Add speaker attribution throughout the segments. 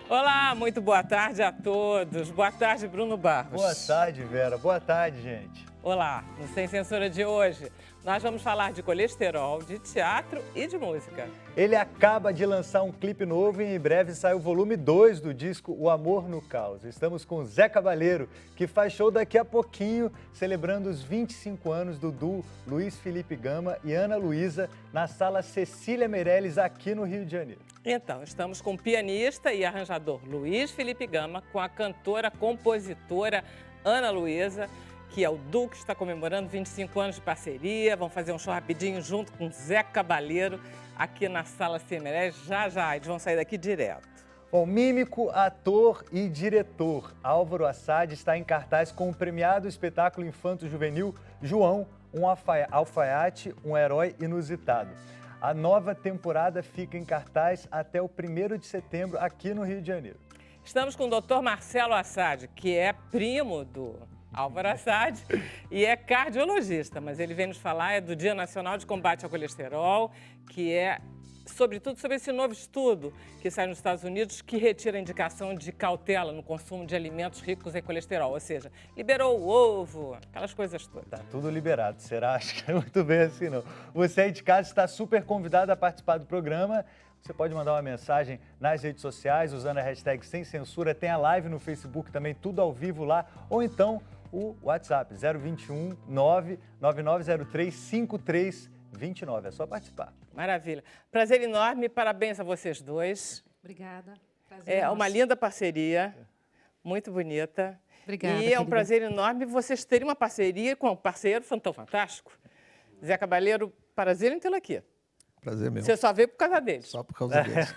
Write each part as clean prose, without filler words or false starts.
Speaker 1: Olá, muito boa tarde a todos. Boa tarde, Bruno Barros.
Speaker 2: Boa tarde, Vera. Boa tarde, gente.
Speaker 1: Olá, no Sem Censura de hoje, nós vamos falar de colesterol, de teatro e de música.
Speaker 2: Ele acaba de lançar um clipe novo e em breve sai o volume 2 do disco O Amor no Caos. Estamos com Zé Cabaleiro, que faz show daqui a pouquinho, celebrando os 25 anos do duo Luiz Felipe Gama e Ana Luísa, na Sala Cecília Meirelles, aqui no Rio de Janeiro.
Speaker 1: Então, estamos com o pianista e arranjador Luiz Felipe Gama, com a cantora, compositora Ana Luísa, que é o duo que está comemorando 25 anos de parceria. Vão fazer um show rapidinho junto com Zé Cabaleiro aqui na Sala Cecília. Já, eles vão sair daqui direto.
Speaker 2: Bom, mímico, ator e diretor Álvaro Assad está em cartaz com o premiado espetáculo infanto-juvenil João, um alfaiate, um herói inusitado. A nova temporada fica em cartaz até o 1º de setembro aqui no Rio de Janeiro.
Speaker 1: Estamos com o Dr. Marcelo Assad, que é primo do Álvaro Assad e é cardiologista, mas ele vem nos falar do Dia Nacional de Combate ao Colesterol, que é, sobretudo, sobre esse novo estudo que sai nos Estados Unidos, que retira a indicação de cautela no consumo de alimentos ricos em colesterol, ou seja, liberou o ovo, aquelas coisas todas.
Speaker 2: Tá tudo liberado, será? Acho que é muito bem assim, não. Você aí de casa está super convidado a participar do programa. Você pode mandar uma mensagem nas redes sociais, usando a hashtag Sem Censura. Tem a live no Facebook também, tudo ao vivo lá. Ou então o WhatsApp, 021 99903 5329. É só participar.
Speaker 1: Maravilha. Prazer enorme, parabéns a vocês dois.
Speaker 3: Obrigada. Prazer
Speaker 1: É
Speaker 3: nosso.
Speaker 1: uma linda parceria, muito bonita.
Speaker 3: Obrigada,
Speaker 1: E é um
Speaker 3: querida.
Speaker 1: prazer enorme vocês terem uma parceria com um parceiro tão fantástico. Zé Cabaleiro, prazer em tê-lo aqui.
Speaker 4: Prazer mesmo.
Speaker 1: Você só veio por causa dele.
Speaker 4: Só por causa deles.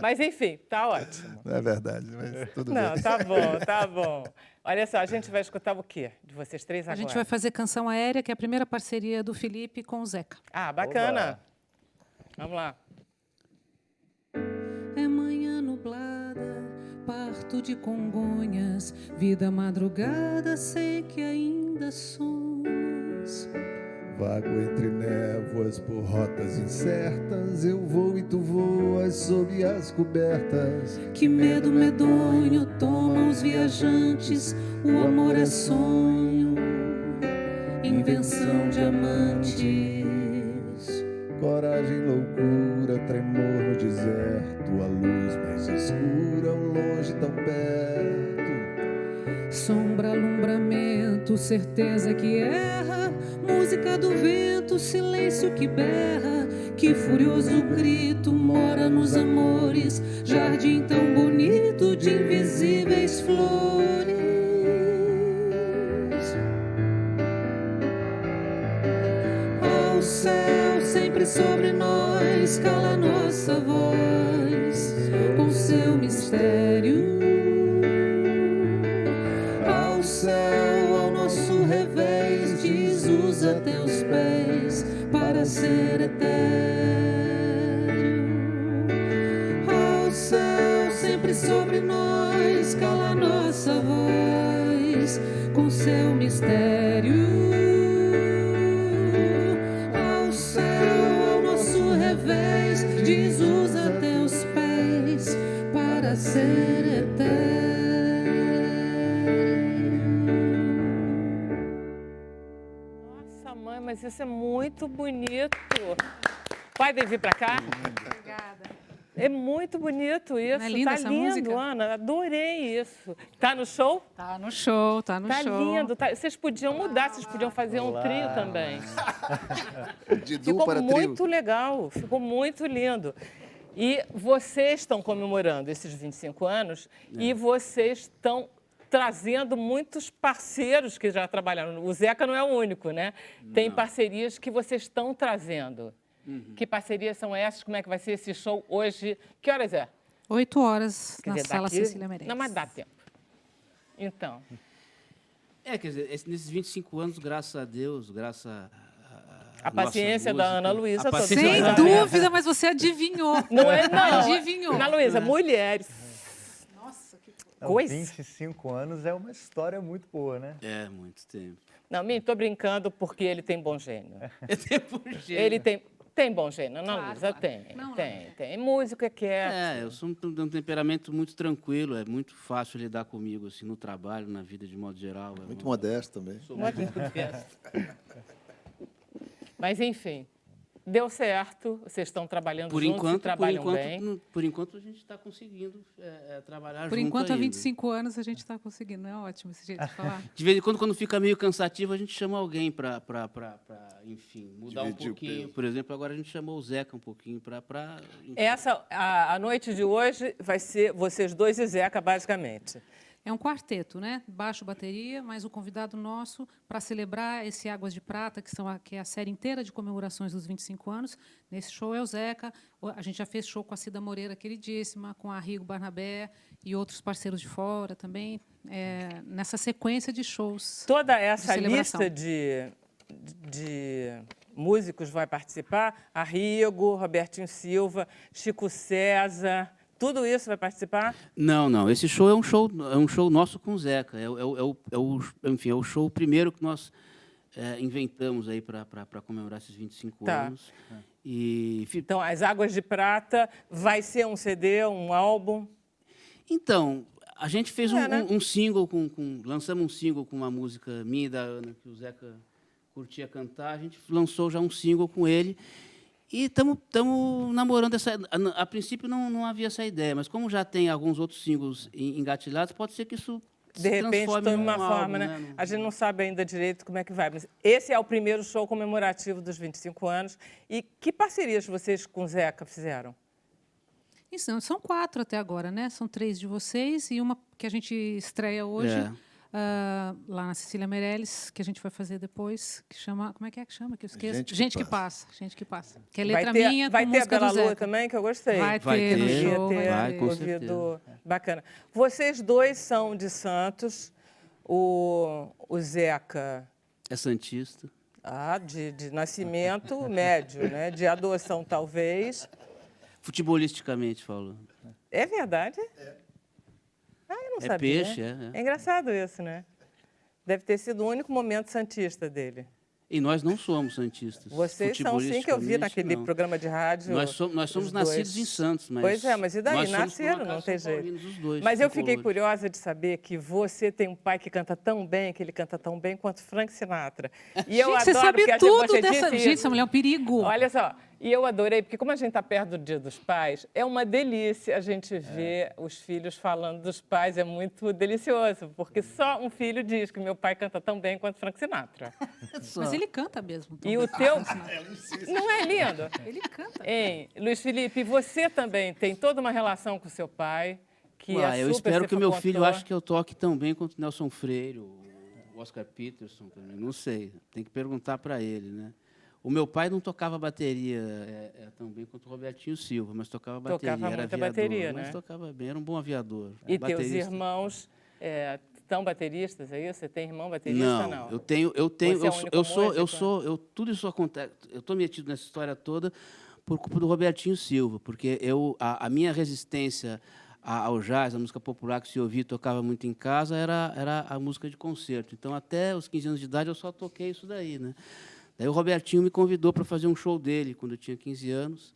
Speaker 1: Mas, enfim, tá ótimo.
Speaker 4: Não é verdade, mas tudo
Speaker 1: Não,
Speaker 4: bem.
Speaker 1: tá bom, tá bom. Olha só, a gente vai escutar o quê de vocês três
Speaker 3: A
Speaker 1: agora?
Speaker 3: gente vai fazer Canção Aérea, que é a primeira parceria do Felipe com o Zeca.
Speaker 1: Ah, bacana.
Speaker 2: Oba.
Speaker 1: Vamos lá.
Speaker 3: É manhã nublada, parto de Congonhas, vida madrugada, sei que ainda sonhas.
Speaker 4: Vago entre névoas por rotas incertas, eu vou e tu voas sob as cobertas.
Speaker 3: Que medo medonho toma os viajantes, o amor é sonho, invenção de amantes.
Speaker 4: Coragem, loucura, tremor no deserto, a luz mais escura, o longe tão perto.
Speaker 3: Sombra, alumbramento, certeza que erra, música do vento, silêncio que berra, que furioso grito mora nos amores, jardim tão bonito de invisíveis flores. Ó, o céu sempre sobre nós, cala nossa voz com seu mistério. Ao céu, ao nosso revés, diz, usa teus pés para ser etéreo. Ao céu, sempre sobre nós, cala nossa voz com seu mistério. Ao céu, ao nosso revés, diz, usa teus pés para ser etéreo.
Speaker 1: Nossa, mãe, mas isso é muito bonito. Pode vir pra cá?
Speaker 3: Obrigada.
Speaker 1: É muito bonito isso.
Speaker 3: Não é linda
Speaker 1: tá
Speaker 3: essa
Speaker 1: lindo,
Speaker 3: música?
Speaker 1: Ana. Adorei isso. Tá no show?
Speaker 3: Tá no show, tá no
Speaker 1: Tá
Speaker 3: show.
Speaker 1: lindo. Vocês podiam mudar, vocês podiam fazer um trio também.
Speaker 4: De duo
Speaker 1: Ficou
Speaker 4: para
Speaker 1: muito
Speaker 4: trio.
Speaker 1: legal, ficou muito lindo. E vocês estão comemorando esses 25 anos e vocês estão trazendo muitos parceiros que já trabalharam. O Zeca não é o único, né? Tem parcerias que vocês estão trazendo. Que parcerias são essas? Como é que vai ser esse show hoje? Que horas é?
Speaker 3: 8 horas
Speaker 1: Quer
Speaker 3: na
Speaker 1: dizer,
Speaker 3: Sala
Speaker 1: daqui-
Speaker 3: Cecília Meirelles.
Speaker 1: Não, mas dá tempo. Então,
Speaker 5: Quer dizer, nesses 25 anos, graças a Deus, graças
Speaker 1: a paciência da Ana Luísa.
Speaker 5: a
Speaker 1: todos
Speaker 5: paciência
Speaker 3: Sem
Speaker 1: nós
Speaker 5: da-
Speaker 1: sabemos.
Speaker 3: dúvida, mas você adivinhou.
Speaker 1: Não é, não.
Speaker 3: Adivinhou.
Speaker 1: Ana Luísa, mulheres.
Speaker 3: Nossa, que
Speaker 2: Não,
Speaker 1: Coisa.
Speaker 2: 25 anos é uma história muito boa, né?
Speaker 5: É, muito tempo.
Speaker 1: Não, tô brincando porque ele tem bom gênio.
Speaker 5: É tempo gênio.
Speaker 1: Ele tem... Tem bom gênio, Ana
Speaker 6: Claro,
Speaker 1: Luísa?
Speaker 6: claro.
Speaker 1: Tem,
Speaker 6: Não,
Speaker 1: tem. Músico é quieto.
Speaker 5: Eu sou de um temperamento muito tranquilo, é muito fácil lidar comigo, assim, no trabalho, na vida de modo geral.
Speaker 4: Muito modesto também.
Speaker 5: Sou muito modesto.
Speaker 1: Mas, enfim, deu certo, vocês estão trabalhando juntos e trabalham bem.
Speaker 5: Por enquanto a gente está conseguindo trabalhar junto
Speaker 6: Por enquanto, há
Speaker 5: ainda.
Speaker 6: 25 anos, a gente está conseguindo. É ótimo esse jeito de falar.
Speaker 5: De vez em quando fica meio cansativo, a gente chama alguém para, enfim, mudar um
Speaker 4: Dividir o
Speaker 5: pouquinho.
Speaker 4: peso.
Speaker 5: Por exemplo, agora a gente chamou o Zeca um pouquinho para...
Speaker 1: A noite de hoje vai ser vocês dois e Zeca, basicamente.
Speaker 6: É um quarteto, né? Baixo, bateria, mas o convidado nosso para celebrar esse Águas de Prata, que é a série inteira de comemorações dos 25 anos. Nesse show é o Zeca. A gente já fez show com a Cida Moreira, queridíssima, com a Rigo Barnabé e outros parceiros de fora também, nessa sequência de shows.
Speaker 1: Toda essa
Speaker 6: de celebração.
Speaker 1: lista de músicos vai participar? A Rigo, Robertinho Silva, Chico César... Tudo isso vai participar?
Speaker 5: Não. Esse show é um show nosso com o Zeca. Enfim, é o show primeiro que nós inventamos aí para comemorar esses 25 anos.
Speaker 1: Então, as Águas de Prata vai ser um CD, um álbum?
Speaker 5: Então, a gente fez
Speaker 1: né?
Speaker 5: um single, lançamos um single com uma música minha e da Ana, que o Zeca curtia cantar. A gente lançou já um single com ele. E estamos namorando essa... A princípio não havia essa ideia, mas como já tem alguns outros singles engatilhados, pode ser que isso
Speaker 1: De repente,
Speaker 5: transforme
Speaker 1: tome uma
Speaker 5: num
Speaker 1: forma,
Speaker 5: álbum,
Speaker 1: né? A gente não sabe ainda direito como é que vai. Mas esse é o primeiro show comemorativo dos 25 anos. E que parcerias vocês com o Zeca fizeram?
Speaker 6: Isso, são 4 até agora, né? São 3 de vocês e uma que a gente estreia hoje. Lá na Cecília Meirelles, que a gente vai fazer depois, que chama... Como é que chama? Que eu esqueço. Gente que Passa. Gente que Passa. Que é letra minha
Speaker 1: Vai
Speaker 6: com
Speaker 1: ter a
Speaker 6: música
Speaker 1: Bela
Speaker 6: do
Speaker 1: Lua
Speaker 6: Zeca.
Speaker 1: também, que eu gostei.
Speaker 6: Vai ter no show.
Speaker 5: Vai, com
Speaker 1: ouvido
Speaker 5: certeza.
Speaker 1: bacana. Vocês dois são de Santos. O Zeca...
Speaker 5: É santista.
Speaker 1: De nascimento médio, né? De adoção, talvez.
Speaker 5: Futebolisticamente falando.
Speaker 1: É verdade? Eu não
Speaker 5: É
Speaker 1: sabia.
Speaker 5: peixe,
Speaker 1: É engraçado isso, né? Deve ter sido o único momento santista dele.
Speaker 5: E nós não somos santistas.
Speaker 1: Vocês são, sim, que eu vi naquele
Speaker 5: não.
Speaker 1: programa de rádio.
Speaker 5: Nós somos nascidos em Santos, mas...
Speaker 1: Pois é, mas e daí?
Speaker 5: nós somos,
Speaker 1: Nasceram,
Speaker 5: por um
Speaker 1: não
Speaker 5: acaso,
Speaker 1: tem
Speaker 5: São
Speaker 1: jeito.
Speaker 5: Paulinos, os dois,
Speaker 1: Mas eu
Speaker 5: tricolores.
Speaker 1: fiquei curiosa de saber que você tem um pai que canta tão bem, que ele canta tão bem quanto Frank Sinatra. E eu
Speaker 6: Gente, você
Speaker 1: adoro
Speaker 6: sabe
Speaker 1: que
Speaker 6: tudo
Speaker 1: você
Speaker 6: dessa...
Speaker 1: disse
Speaker 6: Gente,
Speaker 1: isso.
Speaker 6: essa mulher é um perigo.
Speaker 1: Olha só, e eu adorei, porque como a gente está perto do Dia dos Pais, é uma delícia a gente ver os filhos falando dos pais, é muito delicioso, porque só um filho diz que meu pai canta tão bem quanto Frank Sinatra.
Speaker 6: Mas ele canta mesmo.
Speaker 1: E o teu... Não é lindo?
Speaker 6: Ele canta.
Speaker 1: Hein, Luiz Felipe, você também tem toda uma relação com seu pai, que é
Speaker 5: Eu
Speaker 1: super,
Speaker 5: espero
Speaker 1: você
Speaker 5: que o meu
Speaker 1: contou.
Speaker 5: filho ache que eu toque tão bem quanto Nelson Freire, o Oscar Peterson também. Não sei, tem que perguntar para ele, né? O meu pai não tocava bateria tão bem quanto o Robertinho Silva, mas tocava bateria.
Speaker 1: Tocava
Speaker 5: era
Speaker 1: muita
Speaker 5: aviador,
Speaker 1: bateria,
Speaker 5: mas
Speaker 1: né?
Speaker 5: tocava bem, era um bom aviador.
Speaker 1: E
Speaker 5: baterista.
Speaker 1: teus irmãos são bateristas, é isso? Você tem irmão baterista? Não.
Speaker 5: Eu tenho,
Speaker 1: Você é o único músico?
Speaker 5: tudo isso acontece. Eu estou metido nessa história toda por culpa do Robertinho Silva, porque a minha resistência ao jazz, a música popular que se ouvia e tocava muito em casa, era a música de concerto. Então, até os 15 anos de idade, eu só toquei isso daí, né? Daí o Robertinho me convidou para fazer um show dele quando eu tinha 15 anos.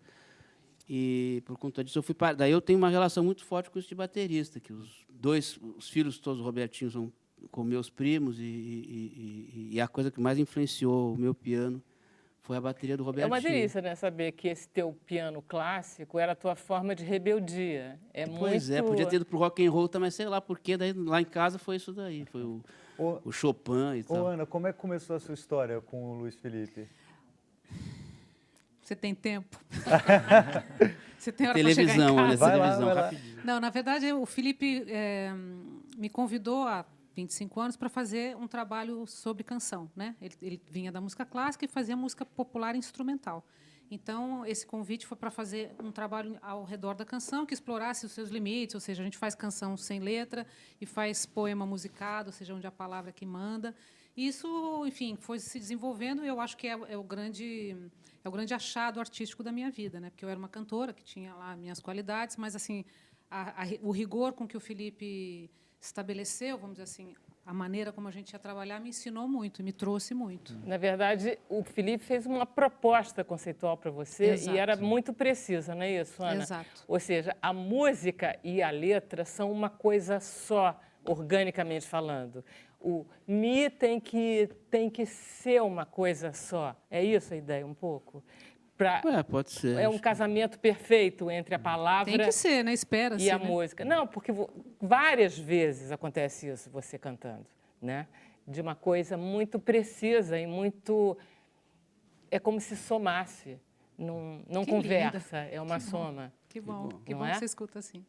Speaker 5: E por conta disso eu fui para... Daí eu tenho uma relação muito forte com isso de baterista, que os filhos todos do Robertinho são com meus primos e a coisa que mais influenciou o meu piano foi a bateria do Robertinho.
Speaker 1: É uma delícia, né, saber que esse teu piano clássico era a tua forma de rebeldia.
Speaker 5: Pois é, podia ter ido pro rock and roll, mas sei lá por quê, daí lá em casa foi isso daí, foi o Chopin e tal.
Speaker 2: Ana, como é que começou a sua história com o Luiz Felipe?
Speaker 6: Você tem tempo? Você tem hora para
Speaker 5: Televisão,
Speaker 6: chegar em
Speaker 5: olha,
Speaker 6: casa?
Speaker 5: televisão,
Speaker 2: vai lá.
Speaker 5: rapidinho.
Speaker 6: Não, na verdade, o Felipe me convidou há 25 anos para fazer um trabalho sobre canção, né? Ele vinha da música clássica e fazia música popular instrumental. Então, esse convite foi para fazer um trabalho ao redor da canção que explorasse os seus limites, ou seja, a gente faz canção sem letra e faz poema musicado, ou seja, onde a palavra que manda. E isso, enfim, foi se desenvolvendo e eu acho que é o grande achado artístico da minha vida, né? Porque eu era uma cantora que tinha lá minhas qualidades, mas assim o rigor com que o Felipe estabeleceu, vamos dizer assim, a maneira como a gente ia trabalhar me ensinou muito, me trouxe muito.
Speaker 1: Na verdade, o Felipe fez uma proposta conceitual para você
Speaker 6: Exato.
Speaker 1: e era muito precisa, não é isso, Ana?
Speaker 6: Exato.
Speaker 1: Ou seja, a música e a letra são uma coisa só, organicamente falando. O Mi tem que ser uma coisa só. É isso a ideia, um pouco?
Speaker 5: Pode ser.
Speaker 1: É um casamento perfeito entre a palavra
Speaker 6: Tem que ser, né? Espera-se,
Speaker 1: e a
Speaker 6: né?
Speaker 1: música. Não, porque várias vezes acontece isso, você cantando, né? De uma coisa muito precisa e muito... É como se somasse, não
Speaker 6: Que
Speaker 1: conversa,
Speaker 6: linda.
Speaker 1: é uma
Speaker 6: Que bom.
Speaker 1: soma.
Speaker 6: Que bom
Speaker 1: Não
Speaker 6: que
Speaker 1: é?
Speaker 6: você escuta assim.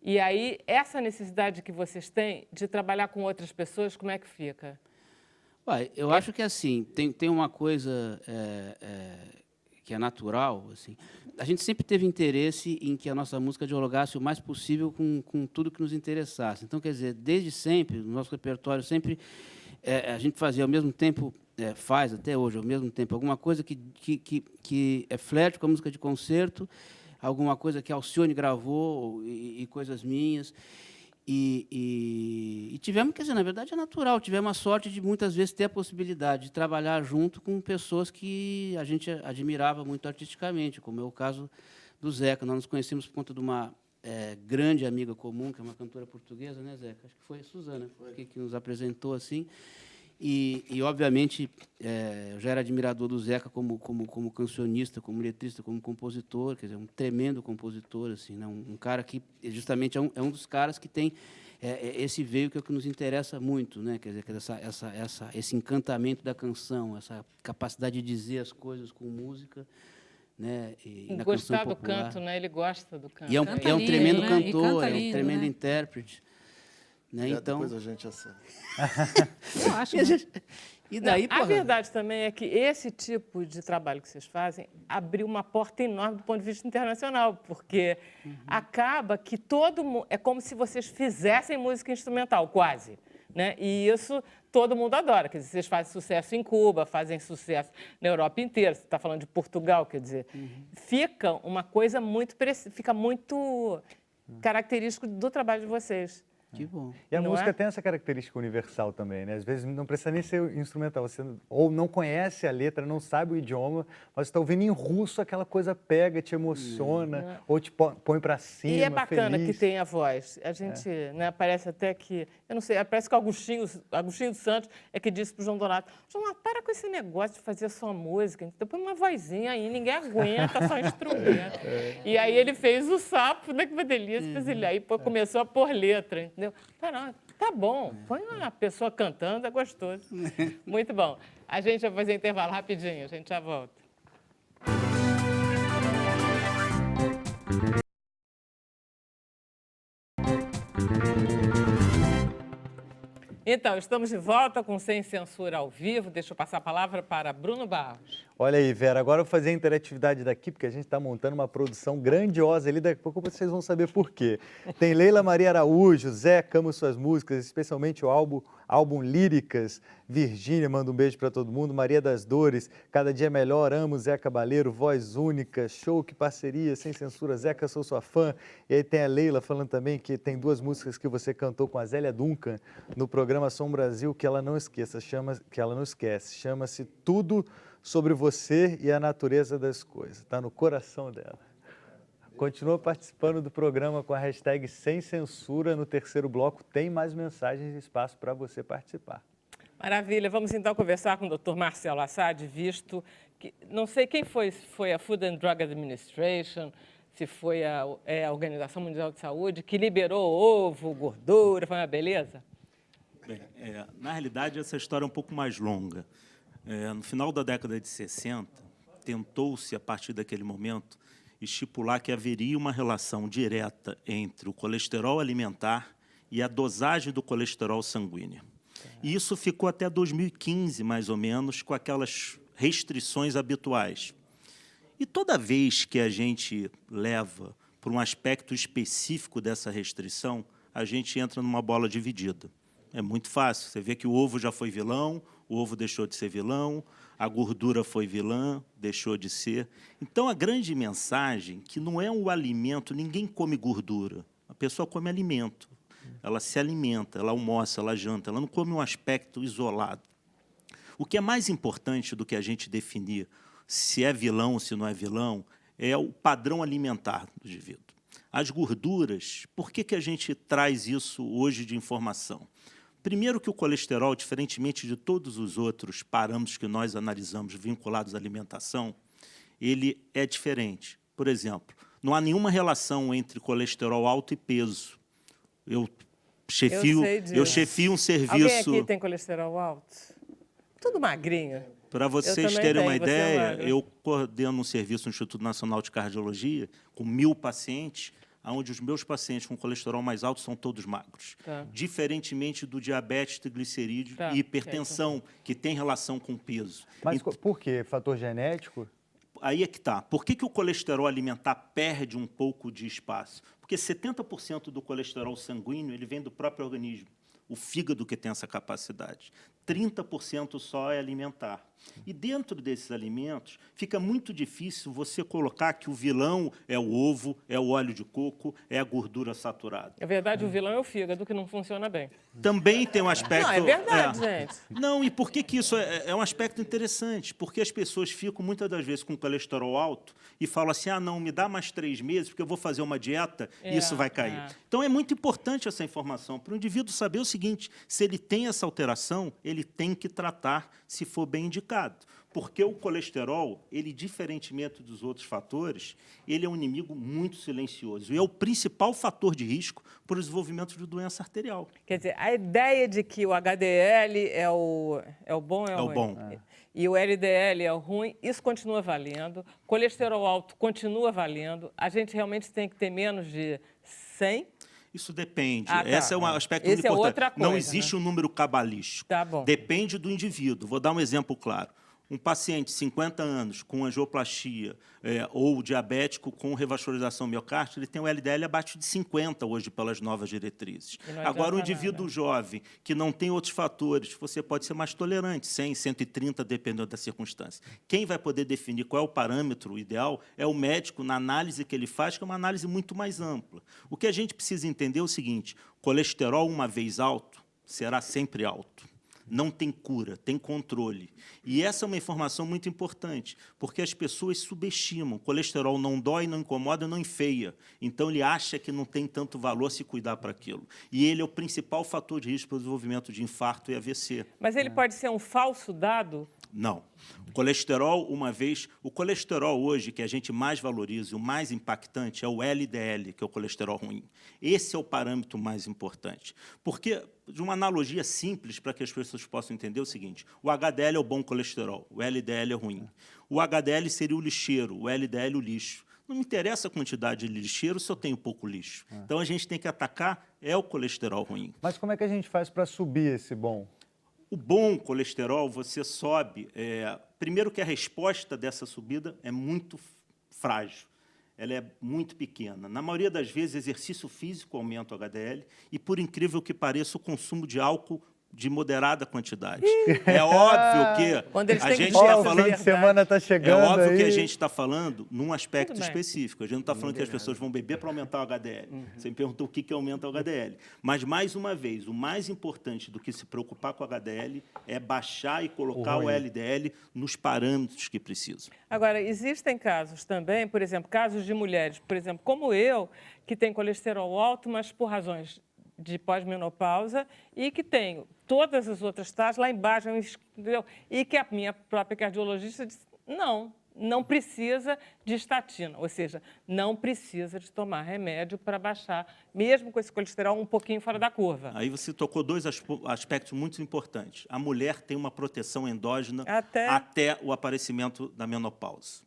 Speaker 1: E aí, essa necessidade que vocês têm de trabalhar com outras pessoas, como é que fica?
Speaker 5: Eu acho que assim, tem uma coisa que é natural. Assim. A gente sempre teve interesse em que a nossa música dialogasse o mais possível com tudo que nos interessasse. Então, quer dizer, desde sempre, no nosso repertório, sempre a gente fazia ao mesmo tempo, faz até hoje, ao mesmo tempo, alguma coisa que é flerte com a música de concerto, alguma coisa que Alcione gravou e coisas minhas. E tivemos, quer dizer, na verdade é natural, tivemos a sorte de muitas vezes ter a possibilidade de trabalhar junto com pessoas que a gente admirava muito artisticamente, como é o caso do Zeca. Nós nos conhecemos por conta de uma grande amiga comum, que é uma cantora portuguesa, né, Zeca? Acho que foi a Suzana que nos apresentou assim. E obviamente, eu já era admirador do Zeca como cancionista, como letrista, como compositor, quer dizer, um tremendo compositor, assim, né? Um cara que justamente é um dos caras que tem esse veio que é o que nos interessa muito, né? Quer dizer, esse encantamento da canção, essa capacidade de dizer as coisas com música, né? E na
Speaker 1: Gostar
Speaker 5: canção
Speaker 1: do
Speaker 5: popular.
Speaker 1: canto, né? Ele gosta do canto.
Speaker 5: E é
Speaker 6: Canta
Speaker 5: um
Speaker 6: lindo,
Speaker 5: tremendo
Speaker 6: né? E
Speaker 5: cantor,
Speaker 6: canta
Speaker 5: é um
Speaker 6: lindo,
Speaker 5: tremendo
Speaker 6: né?
Speaker 5: intérprete. Né? Então,
Speaker 4: Depois a gente acerta.
Speaker 6: Eu acho,
Speaker 5: e, a
Speaker 6: né?
Speaker 5: gente- e daí,
Speaker 1: A
Speaker 5: porra,
Speaker 1: verdade também é que esse tipo de trabalho que vocês fazem abriu uma porta enorme do ponto de vista internacional, porque acaba que todo mundo... É como se vocês fizessem música instrumental, quase. Né? E isso todo mundo adora. Quer dizer, vocês fazem sucesso em Cuba, fazem sucesso na Europa inteira. Você está falando de Portugal, quer dizer. Fica uma coisa muito... Fica muito característico do trabalho de vocês.
Speaker 5: que bom.
Speaker 2: E a
Speaker 1: Não
Speaker 2: música
Speaker 1: é?
Speaker 2: tem essa característica universal também, né? Às vezes não precisa nem ser instrumental, você ou não conhece a letra, não sabe o idioma, mas está ouvindo em russo, aquela coisa pega, te emociona, ou te põe para cima,
Speaker 1: E é bacana
Speaker 2: feliz.
Speaker 1: que tem a voz. A gente, né, parece até que... Eu não sei, parece que Agostinho dos Santos é que disse para o João Donato: João Donato, para com esse negócio de fazer só música. Põe uma vozinha aí, ninguém aguenta, só instrumento. E aí ele fez o Sapo, né, que uma delícia. Fez ele aí começou a pôr letra, entendeu? Tá bom, põe uma pessoa cantando, é gostoso. Muito bom. A gente vai fazer intervalo rapidinho, a gente já volta. Então, estamos de volta com Sem Censura ao vivo. Deixa eu passar a palavra para Bruno Barros.
Speaker 2: Olha aí, Vera, agora eu vou fazer a interatividade daqui, porque a gente está montando uma produção grandiosa ali, daqui a pouco vocês vão saber por quê. Tem Leila Maria Araújo, Zeca, amo suas músicas, especialmente o álbum Líricas, Virgínia, manda um beijo para todo mundo, Maria das Dores, Cada Dia Melhor, amo Zé Cabaleiro, Voz Única, show, que parceria, Sem Censura, Zeca, sou sua fã. E aí tem a Leila falando também que tem duas músicas que você cantou com a Zélia Duncan no programa Som Brasil, que ela não esquece, chama-se Tudo Sobre Você e a Natureza das Coisas, está no coração dela. Continua participando do programa com a hashtag Sem Censura. No terceiro bloco tem mais mensagens e espaço para você participar.
Speaker 1: Maravilha. Vamos então conversar com o Dr. Marcelo Assad, visto que não sei quem foi, se foi a Food and Drug Administration, se foi a Organização Mundial de Saúde, que liberou ovo, gordura, foi uma beleza?
Speaker 7: Bem, na realidade, essa história é um pouco mais longa. No final da década de 60, tentou-se, a partir daquele momento, estipular que haveria uma relação direta entre o colesterol alimentar e a dosagem do colesterol sanguíneo. E isso ficou até 2015, mais ou menos, com aquelas restrições habituais. E toda vez que a gente leva para um aspecto específico dessa restrição, a gente entra numa bola dividida. É muito fácil. Você vê que o ovo já foi vilão, o ovo deixou de ser vilão, a gordura foi vilã, deixou de ser. Então, a grande mensagem que não é um alimento, ninguém come gordura, a pessoa come alimento. ela se alimenta, ela almoça, ela janta, ela não come um aspecto isolado. O que é mais importante do que a gente definir se é vilão ou se não é vilão é o padrão alimentar do indivíduo. As gorduras, por que a gente traz isso hoje de informação? Primeiro que o colesterol, diferentemente de todos os outros parâmetros que nós analisamos vinculados à alimentação, ele é diferente. Por exemplo, não há nenhuma relação entre colesterol alto e peso. Eu chefio um serviço...
Speaker 1: Alguém aqui tem colesterol alto? Tudo magrinho.
Speaker 7: Para vocês terem uma ideia, eu coordeno um serviço no Instituto Nacional de Cardiologia com 1000 pacientes, onde os meus pacientes com colesterol mais alto são todos magros.
Speaker 1: Tá.
Speaker 7: Diferentemente do diabetes, triglicerídeo e hipertensão, que tem relação com peso.
Speaker 2: Mas por quê? Fator genético?
Speaker 7: Aí é que está. Por que o colesterol alimentar perde um pouco de espaço? Porque 70% do colesterol sanguíneo ele vem do próprio organismo. O fígado que tem essa capacidade. 30% só é alimentar. E dentro desses alimentos, fica muito difícil você colocar que o vilão é o ovo, é o óleo de coco, é a gordura saturada.
Speaker 1: Na verdade, o vilão é o fígado, que não funciona bem.
Speaker 7: Também tem um aspecto...
Speaker 1: Não, é verdade, gente.
Speaker 7: Não, e por que isso é um aspecto interessante? Porque as pessoas ficam, muitas das vezes, com colesterol alto e falam assim, não, me dá mais 3 meses, porque eu vou fazer uma dieta e isso vai cair. Então, é muito importante essa informação para o indivíduo saber o seguinte, se ele tem essa alteração, ele tem que tratar se for bem indicado. Porque o colesterol, ele, diferentemente dos outros fatores, ele é um inimigo muito silencioso e é o principal fator de risco para o desenvolvimento de doença arterial.
Speaker 1: Quer dizer, a ideia de que o HDL é o bom é o ruim.
Speaker 7: Bom.
Speaker 1: E o LDL é o ruim, isso continua valendo. Colesterol alto continua valendo. A gente realmente tem que ter menos de 100.
Speaker 7: Isso depende.
Speaker 1: Tá.
Speaker 7: Esse é um aspecto
Speaker 1: Esse
Speaker 7: muito importante.
Speaker 1: Outra coisa,
Speaker 7: não existe um número cabalístico.
Speaker 1: Tá bom.
Speaker 7: Depende do indivíduo. Vou dar um exemplo claro. Um paciente de 50 anos com angioplastia ou diabético com revascularização miocárdica, ele tem um LDL abaixo de 50 hoje pelas novas diretrizes. Agora, um indivíduo jovem que não tem outros fatores, você pode ser mais tolerante, 100, 130, dependendo da circunstância. Quem vai poder definir qual é o parâmetro ideal é o médico na análise que ele faz, que é uma análise muito mais ampla. O que a gente precisa entender é o seguinte, colesterol, uma vez alto, será sempre alto. Não tem cura, tem controle. E essa é uma informação muito importante, porque as pessoas subestimam. O colesterol não dói, não incomoda, não enfeia. Então, ele acha que não tem tanto valor se cuidar para aquilo. E ele é o principal fator de risco para o desenvolvimento de infarto e AVC.
Speaker 1: Mas ele pode ser um falso dado?
Speaker 7: Não. O colesterol, o colesterol hoje que a gente mais valoriza, o mais impactante, é o LDL, que é o colesterol ruim. Esse é o parâmetro mais importante. Porque, de uma analogia simples, para que as pessoas possam entender, é o seguinte, o HDL é o bom colesterol, o LDL é ruim. O HDL seria o lixeiro, o LDL o lixo. Não me interessa a quantidade de lixeiro se eu tenho pouco lixo. Então, a gente tem que atacar o colesterol ruim.
Speaker 2: Mas como é que a gente faz para subir esse bom?
Speaker 7: O bom colesterol, você sobe... primeiro que a resposta dessa subida é muito frágil. Ela é muito pequena. Na maioria das vezes, exercício físico aumenta o HDL e, por incrível que pareça, o consumo de álcool de moderada quantidade. É óbvio que a gente está falando...
Speaker 2: O fim de semana está chegando.
Speaker 7: É óbvio
Speaker 2: aí.
Speaker 7: que a gente está falando num aspecto específico. A gente não está falando que as pessoas vão beber para aumentar o HDL. Você me perguntou o que aumenta o HDL. Mas, mais uma vez, o mais importante do que se preocupar com o HDL é baixar e colocar o LDL nos parâmetros que precisam.
Speaker 1: Agora, existem casos também, por exemplo, casos de mulheres, por exemplo, como eu, que tem colesterol alto, mas por razões de pós-menopausa e que tenho todas as outras taxas lá embaixo, entendeu? E que a minha própria cardiologista disse, não precisa de estatina, ou seja, não precisa de tomar remédio para baixar, mesmo com esse colesterol um pouquinho fora da curva.
Speaker 7: Aí você tocou dois aspectos muito importantes. A mulher tem uma proteção endógena até o aparecimento da menopausa.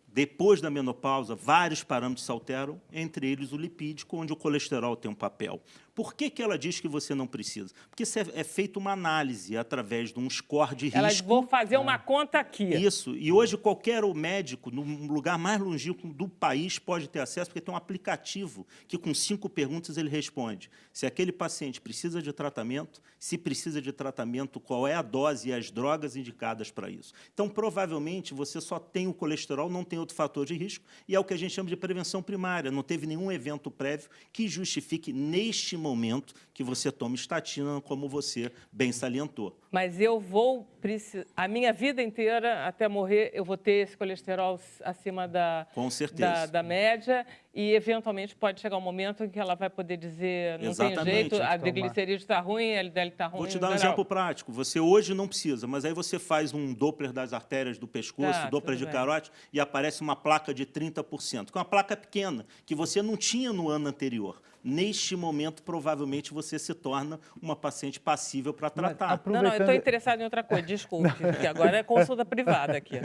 Speaker 7: Depois da menopausa, vários parâmetros se alteram, entre eles o lipídico, onde o colesterol tem um papel. Por que ela diz que você não precisa? Porque é feita uma análise através de um score de risco.
Speaker 1: Elas vão fazer uma conta aqui.
Speaker 7: Isso. E hoje qualquer médico, no lugar mais longínquo do país, pode ter acesso, porque tem um aplicativo que, com 5 perguntas, ele responde se aquele paciente precisa de tratamento, se precisa de tratamento, qual é a dose e as drogas indicadas para isso. Então, provavelmente, você só tem o colesterol, não tem outro fator de risco, e é o que a gente chama de prevenção primária. Não teve nenhum evento prévio que justifique, neste momento, que você tome estatina, como você bem salientou.
Speaker 1: Mas eu vou a minha vida inteira, até morrer, eu vou ter esse colesterol acima
Speaker 7: Com certeza.
Speaker 1: da média e, eventualmente, pode chegar um momento em que ela vai poder dizer não
Speaker 7: Exatamente,
Speaker 1: tem jeito, a
Speaker 2: tomar.
Speaker 1: triglicerídeo está ruim, a LDL está ruim.
Speaker 7: Vou te dar um
Speaker 1: geral.
Speaker 7: exemplo prático. Você hoje não precisa, mas aí você faz um Doppler das artérias do pescoço,
Speaker 1: Tá,
Speaker 7: Doppler
Speaker 1: tudo
Speaker 7: de
Speaker 1: bem.
Speaker 7: carótide, e aparece uma placa de 30%, que é uma placa pequena, que você não tinha no ano anterior. Neste momento, provavelmente, você se torna uma paciente passível para tratar.
Speaker 1: Não, eu estou interessada em outra coisa, desculpe, porque agora é consulta privada aqui.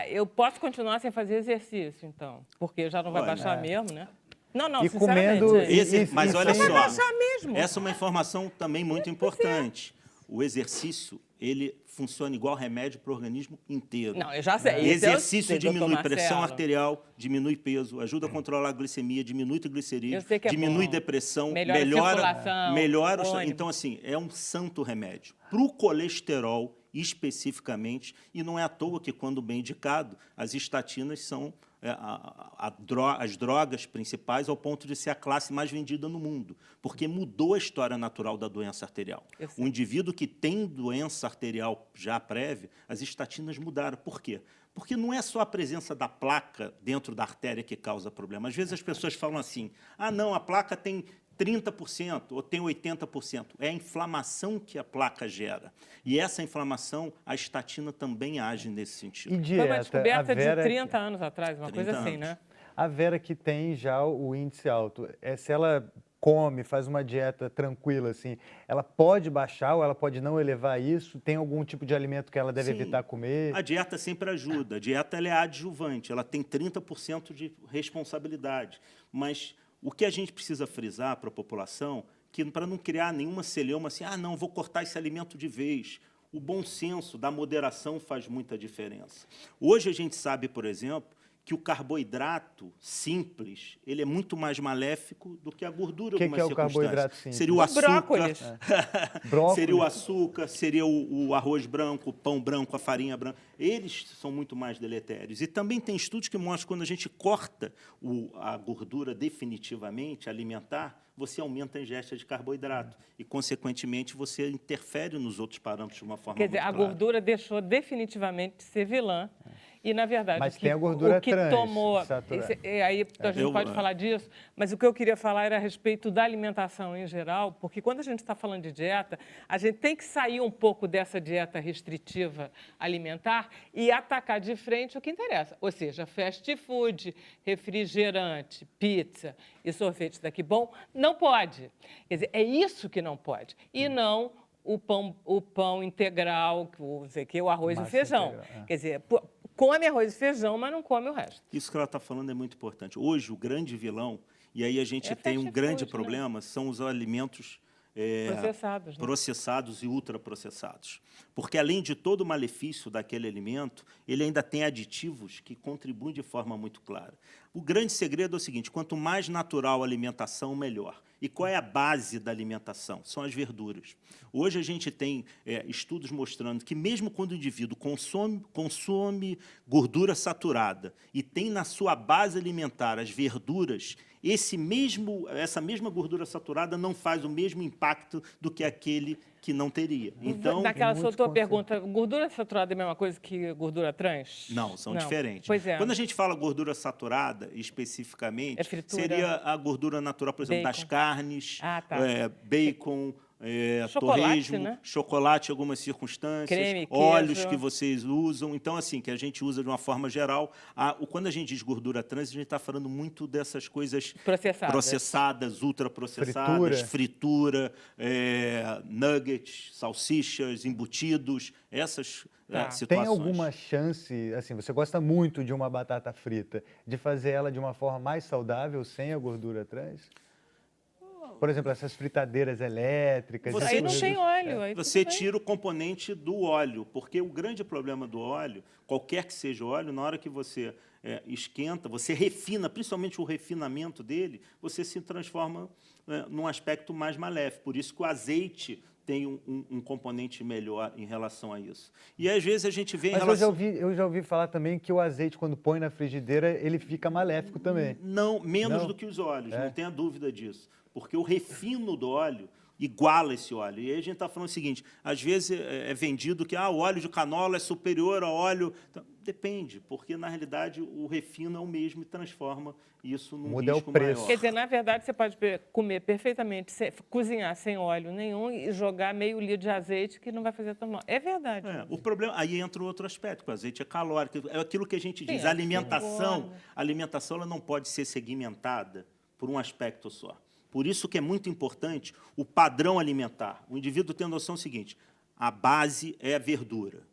Speaker 1: Eu posso continuar sem fazer exercício, então, porque já não vai
Speaker 7: Olha,
Speaker 1: baixar mesmo, né? Não,
Speaker 2: E
Speaker 1: sinceramente.
Speaker 2: comendo-
Speaker 1: gente.
Speaker 7: Mas olha
Speaker 1: Vai
Speaker 7: só,
Speaker 1: baixar mesmo.
Speaker 7: essa é uma informação também muito importante. O exercício, ele funciona igual remédio para o organismo inteiro.
Speaker 1: Não, eu já sei. Isso eu
Speaker 7: Exercício
Speaker 1: sei, doutor
Speaker 7: diminui pressão
Speaker 1: Marcelo.
Speaker 7: arterial, diminui peso, ajuda a controlar a glicemia, diminui
Speaker 1: Eu
Speaker 7: triglicerídeos,
Speaker 1: sei que é
Speaker 7: diminui
Speaker 1: bom.
Speaker 7: depressão,
Speaker 1: Melhora a circulação,
Speaker 7: melhora
Speaker 1: ônibus.
Speaker 7: Então, assim, é um santo remédio. Para o colesterol, especificamente, e não é à toa que, quando bem indicado, as estatinas são as drogas principais ao ponto de ser a classe mais vendida no mundo, porque mudou a história natural da doença arterial. O indivíduo que tem doença arterial já prévia, as estatinas mudaram. Por quê? Porque não é só a presença da placa dentro da artéria que causa problema. Às vezes as pessoas falam assim, não, a placa tem 30% ou tem 80%. É a inflamação que a placa gera. E essa inflamação, a estatina também age nesse sentido.
Speaker 2: E
Speaker 1: Foi
Speaker 2: dieta,
Speaker 1: uma descoberta
Speaker 2: a Vera,
Speaker 1: de 30 anos atrás, uma
Speaker 7: 30
Speaker 1: coisa assim,
Speaker 7: anos.
Speaker 1: né?
Speaker 2: A Vera que tem já o índice alto, se ela come, faz uma dieta tranquila, assim, ela pode baixar ou ela pode não elevar isso? Tem algum tipo de alimento que ela deve
Speaker 7: Sim.
Speaker 2: evitar comer?
Speaker 7: A dieta sempre ajuda. A dieta ela é adjuvante, ela tem 30% de responsabilidade. Mas o que a gente precisa frisar para a população, que para não criar nenhuma celeuma assim, não, vou cortar esse alimento de vez. O bom senso da moderação faz muita diferença. Hoje a gente sabe, por exemplo, que o carboidrato simples, ele é muito mais maléfico do que a gordura.
Speaker 2: O que é o carboidrato simples?
Speaker 7: Seria o açúcar,
Speaker 1: Brócolis.
Speaker 2: Brócolis.
Speaker 7: seria o açúcar, seria o arroz branco, o pão branco, a farinha branca. Eles são muito mais deletérios. E também tem estudos que mostram que quando a gente corta a gordura definitivamente, alimentar, você aumenta a ingesta de carboidrato. E, consequentemente, você interfere nos outros parâmetros de uma forma
Speaker 1: Quer dizer,
Speaker 7: muito
Speaker 1: a
Speaker 7: clara.
Speaker 1: gordura deixou definitivamente de ser vilã. E, na verdade,
Speaker 2: Mas
Speaker 1: o que,
Speaker 2: tem a gordura
Speaker 1: o que
Speaker 2: trans,
Speaker 1: tomou...
Speaker 2: saturada.
Speaker 1: Aí a gente pode falar disso, mas o que eu queria falar era a respeito da alimentação em geral, porque quando a gente está falando de dieta, a gente tem que sair um pouco dessa dieta restritiva alimentar e atacar de frente o que interessa. Ou seja, fast food, refrigerante, pizza e sorvete daqui bom, não pode. Quer dizer, é isso que não pode. E não o pão integral, o arroz
Speaker 2: Massa
Speaker 1: e feijão.
Speaker 2: integral,
Speaker 1: Quer dizer, come arroz e feijão, mas não come o resto.
Speaker 7: Isso que ela está falando é muito importante. Hoje, o grande vilão, e aí a gente tem um
Speaker 1: fast
Speaker 7: grande
Speaker 1: food, né?
Speaker 7: problema, são os alimentos
Speaker 1: Processados, né?
Speaker 7: processados e ultraprocessados. Porque, além de todo o malefício daquele alimento, ele ainda tem aditivos que contribuem de forma muito clara. O grande segredo é o seguinte, quanto mais natural a alimentação, melhor. E qual é a base da alimentação? São as verduras. Hoje a gente tem estudos mostrando que mesmo quando o indivíduo consome gordura saturada e tem na sua base alimentar as verduras, essa mesma gordura saturada não faz o mesmo impacto do que aquele que não teria. Então,
Speaker 1: Naquela sua tua pergunta, gordura saturada é a mesma coisa que gordura trans?
Speaker 7: não, são diferentes.
Speaker 1: Pois é.
Speaker 7: Quando a gente fala gordura saturada, especificamente,
Speaker 1: É fritura.
Speaker 7: seria a gordura natural, por exemplo, das
Speaker 1: Bacon.
Speaker 7: carnes,
Speaker 1: Ah, tá.
Speaker 7: bacon,
Speaker 1: Chocolate,
Speaker 7: torresmo,
Speaker 1: né?
Speaker 7: chocolate em algumas circunstâncias,
Speaker 1: Creme,
Speaker 7: óleos
Speaker 1: queijo.
Speaker 7: que vocês usam. Então, assim, que a gente usa de uma forma geral. Quando a gente diz gordura trans, a gente está falando muito dessas coisas processadas, ultraprocessadas, fritura, nuggets, salsichas, embutidos, essas situações.
Speaker 2: Tem alguma chance, assim, você gosta muito de uma batata frita, de fazer ela de uma forma mais saudável, sem a gordura trans? Por exemplo, essas fritadeiras elétricas...
Speaker 7: Você
Speaker 1: Aí não tem óleo. Aí
Speaker 7: Você
Speaker 1: tudo bem.
Speaker 7: tira o componente do óleo, porque o grande problema do óleo, qualquer que seja o óleo, na hora que você esquenta, você refina, principalmente o refinamento dele, você se transforma num aspecto mais maléfico. Por isso que o azeite tem um componente melhor em relação a isso. E às vezes a gente vê em
Speaker 2: Mas
Speaker 7: relação...
Speaker 2: eu já ouvi falar também que o azeite, quando põe na frigideira, ele fica maléfico também.
Speaker 7: Não, menos
Speaker 2: Não?
Speaker 7: do que os óleos,
Speaker 2: É.
Speaker 7: não tenha dúvida disso. Porque o refino do óleo iguala esse óleo. E aí a gente está falando o seguinte, às vezes é vendido que o óleo de canola é superior ao óleo... Então, depende, porque, na realidade, o refino é o mesmo e transforma isso num
Speaker 2: Muda o
Speaker 7: risco
Speaker 2: preço.
Speaker 7: maior.
Speaker 1: Quer dizer, na verdade, você pode comer perfeitamente, cozinhar sem óleo nenhum e jogar meio litro de azeite que não vai fazer tão mal. É verdade.
Speaker 7: O problema, aí entra um outro aspecto, que o azeite é calórico, é aquilo que a gente diz,
Speaker 1: Sim,
Speaker 7: a alimentação,
Speaker 1: engorda.
Speaker 7: a alimentação ela não pode ser segmentada por um aspecto só. Por isso que é muito importante o padrão alimentar. O indivíduo tem a noção seguinte, a base é a verdura.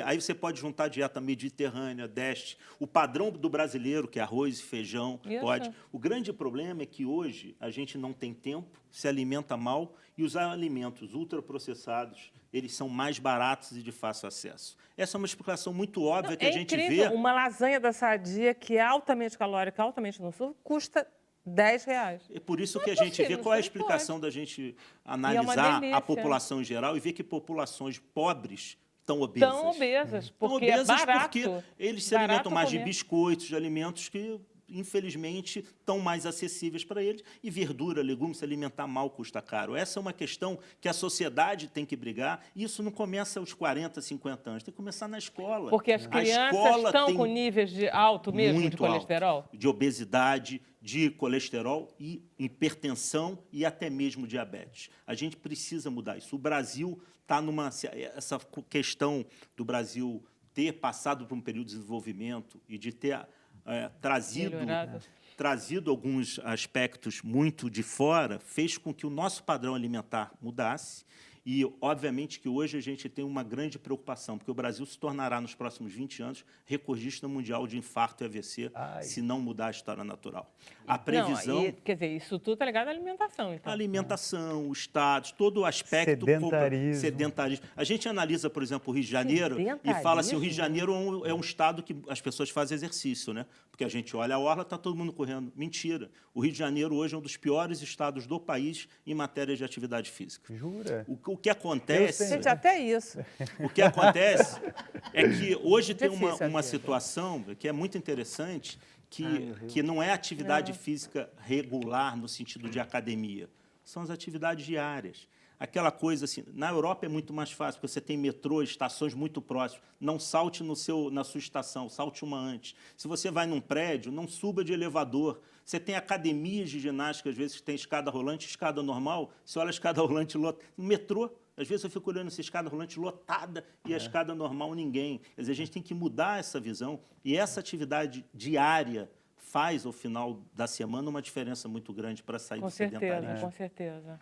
Speaker 7: Aí você pode juntar a dieta mediterrânea, deste, o padrão do brasileiro, que é arroz e feijão,
Speaker 1: Isso.
Speaker 7: pode. O grande problema é que hoje a gente não tem tempo, se alimenta mal, e os alimentos ultraprocessados, eles são mais baratos e de fácil acesso. Essa é uma explicação muito óbvia que a gente
Speaker 1: incrível.
Speaker 7: vê.
Speaker 1: Uma lasanha da Sadia, que é altamente calórica, altamente nocisa, custa R$10.
Speaker 7: É por isso
Speaker 1: Não
Speaker 7: que
Speaker 1: é
Speaker 7: a gente
Speaker 1: possível,
Speaker 7: vê qual é a
Speaker 1: isso não
Speaker 7: explicação da gente
Speaker 1: uma
Speaker 7: analisar
Speaker 1: delícia.
Speaker 7: a população em geral e ver que populações pobres estão obesas.
Speaker 1: Tão obesas,
Speaker 7: Estão
Speaker 1: porque
Speaker 7: obesas
Speaker 1: é barato.
Speaker 7: porque eles se
Speaker 1: Barato
Speaker 7: alimentam mais de
Speaker 1: comer.
Speaker 7: biscoitos, de alimentos que, infelizmente, estão mais acessíveis para eles. E verdura, legumes, se alimentar mal custa caro. Essa é uma questão que a sociedade tem que brigar. E isso não começa aos 40, 50 anos. Tem que começar na escola.
Speaker 1: Porque as
Speaker 7: A
Speaker 1: crianças
Speaker 7: escola
Speaker 1: estão
Speaker 7: tem
Speaker 1: com níveis de alto mesmo de
Speaker 7: muito
Speaker 1: colesterol?
Speaker 7: alto, de obesidade, de colesterol e hipertensão e até mesmo diabetes. A gente precisa mudar isso. O Brasil está numa... Essa questão do Brasil ter passado por um período de desenvolvimento e de ter trazido alguns aspectos muito de fora, fez com que o nosso padrão alimentar mudasse. E, obviamente, que hoje a gente tem uma grande preocupação, porque o Brasil se tornará, nos próximos 20 anos, recordista mundial de infarto e AVC, se não mudar a história natural. A previsão...
Speaker 1: Não, quer dizer, isso tudo está ligado à alimentação, então.
Speaker 7: A alimentação, o status, todo o aspecto... Sedentarismo. A gente analisa, por exemplo, o Rio de Janeiro e fala assim, o Rio de Janeiro é um estado que as pessoas fazem exercício, né? Porque a gente olha a orla, está todo mundo correndo. Mentira. O Rio de Janeiro hoje é um dos piores estados do país em matéria de atividade física.
Speaker 2: Jura?
Speaker 7: O que acontece...
Speaker 1: Gente, até isso.
Speaker 7: O que acontece é que hoje tem
Speaker 1: Difícil
Speaker 7: uma
Speaker 1: aqui.
Speaker 7: situação que é muito interessante, que não é atividade física regular no sentido de academia. São as atividades diárias. Aquela coisa assim, na Europa é muito mais fácil, porque você tem metrô, estações muito próximas. Não salte na sua estação, salte uma antes. Se você vai num prédio, não suba de elevador. Você tem academias de ginástica, às vezes, que tem escada rolante, escada normal. Você olha a escada rolante lotada. No metrô, às vezes eu fico olhando essa escada rolante lotada e a escada normal ninguém. Quer dizer, a gente tem que mudar essa visão. E essa atividade diária faz, ao final da semana, uma diferença muito grande para sair do sedentarismo.
Speaker 1: Com certeza.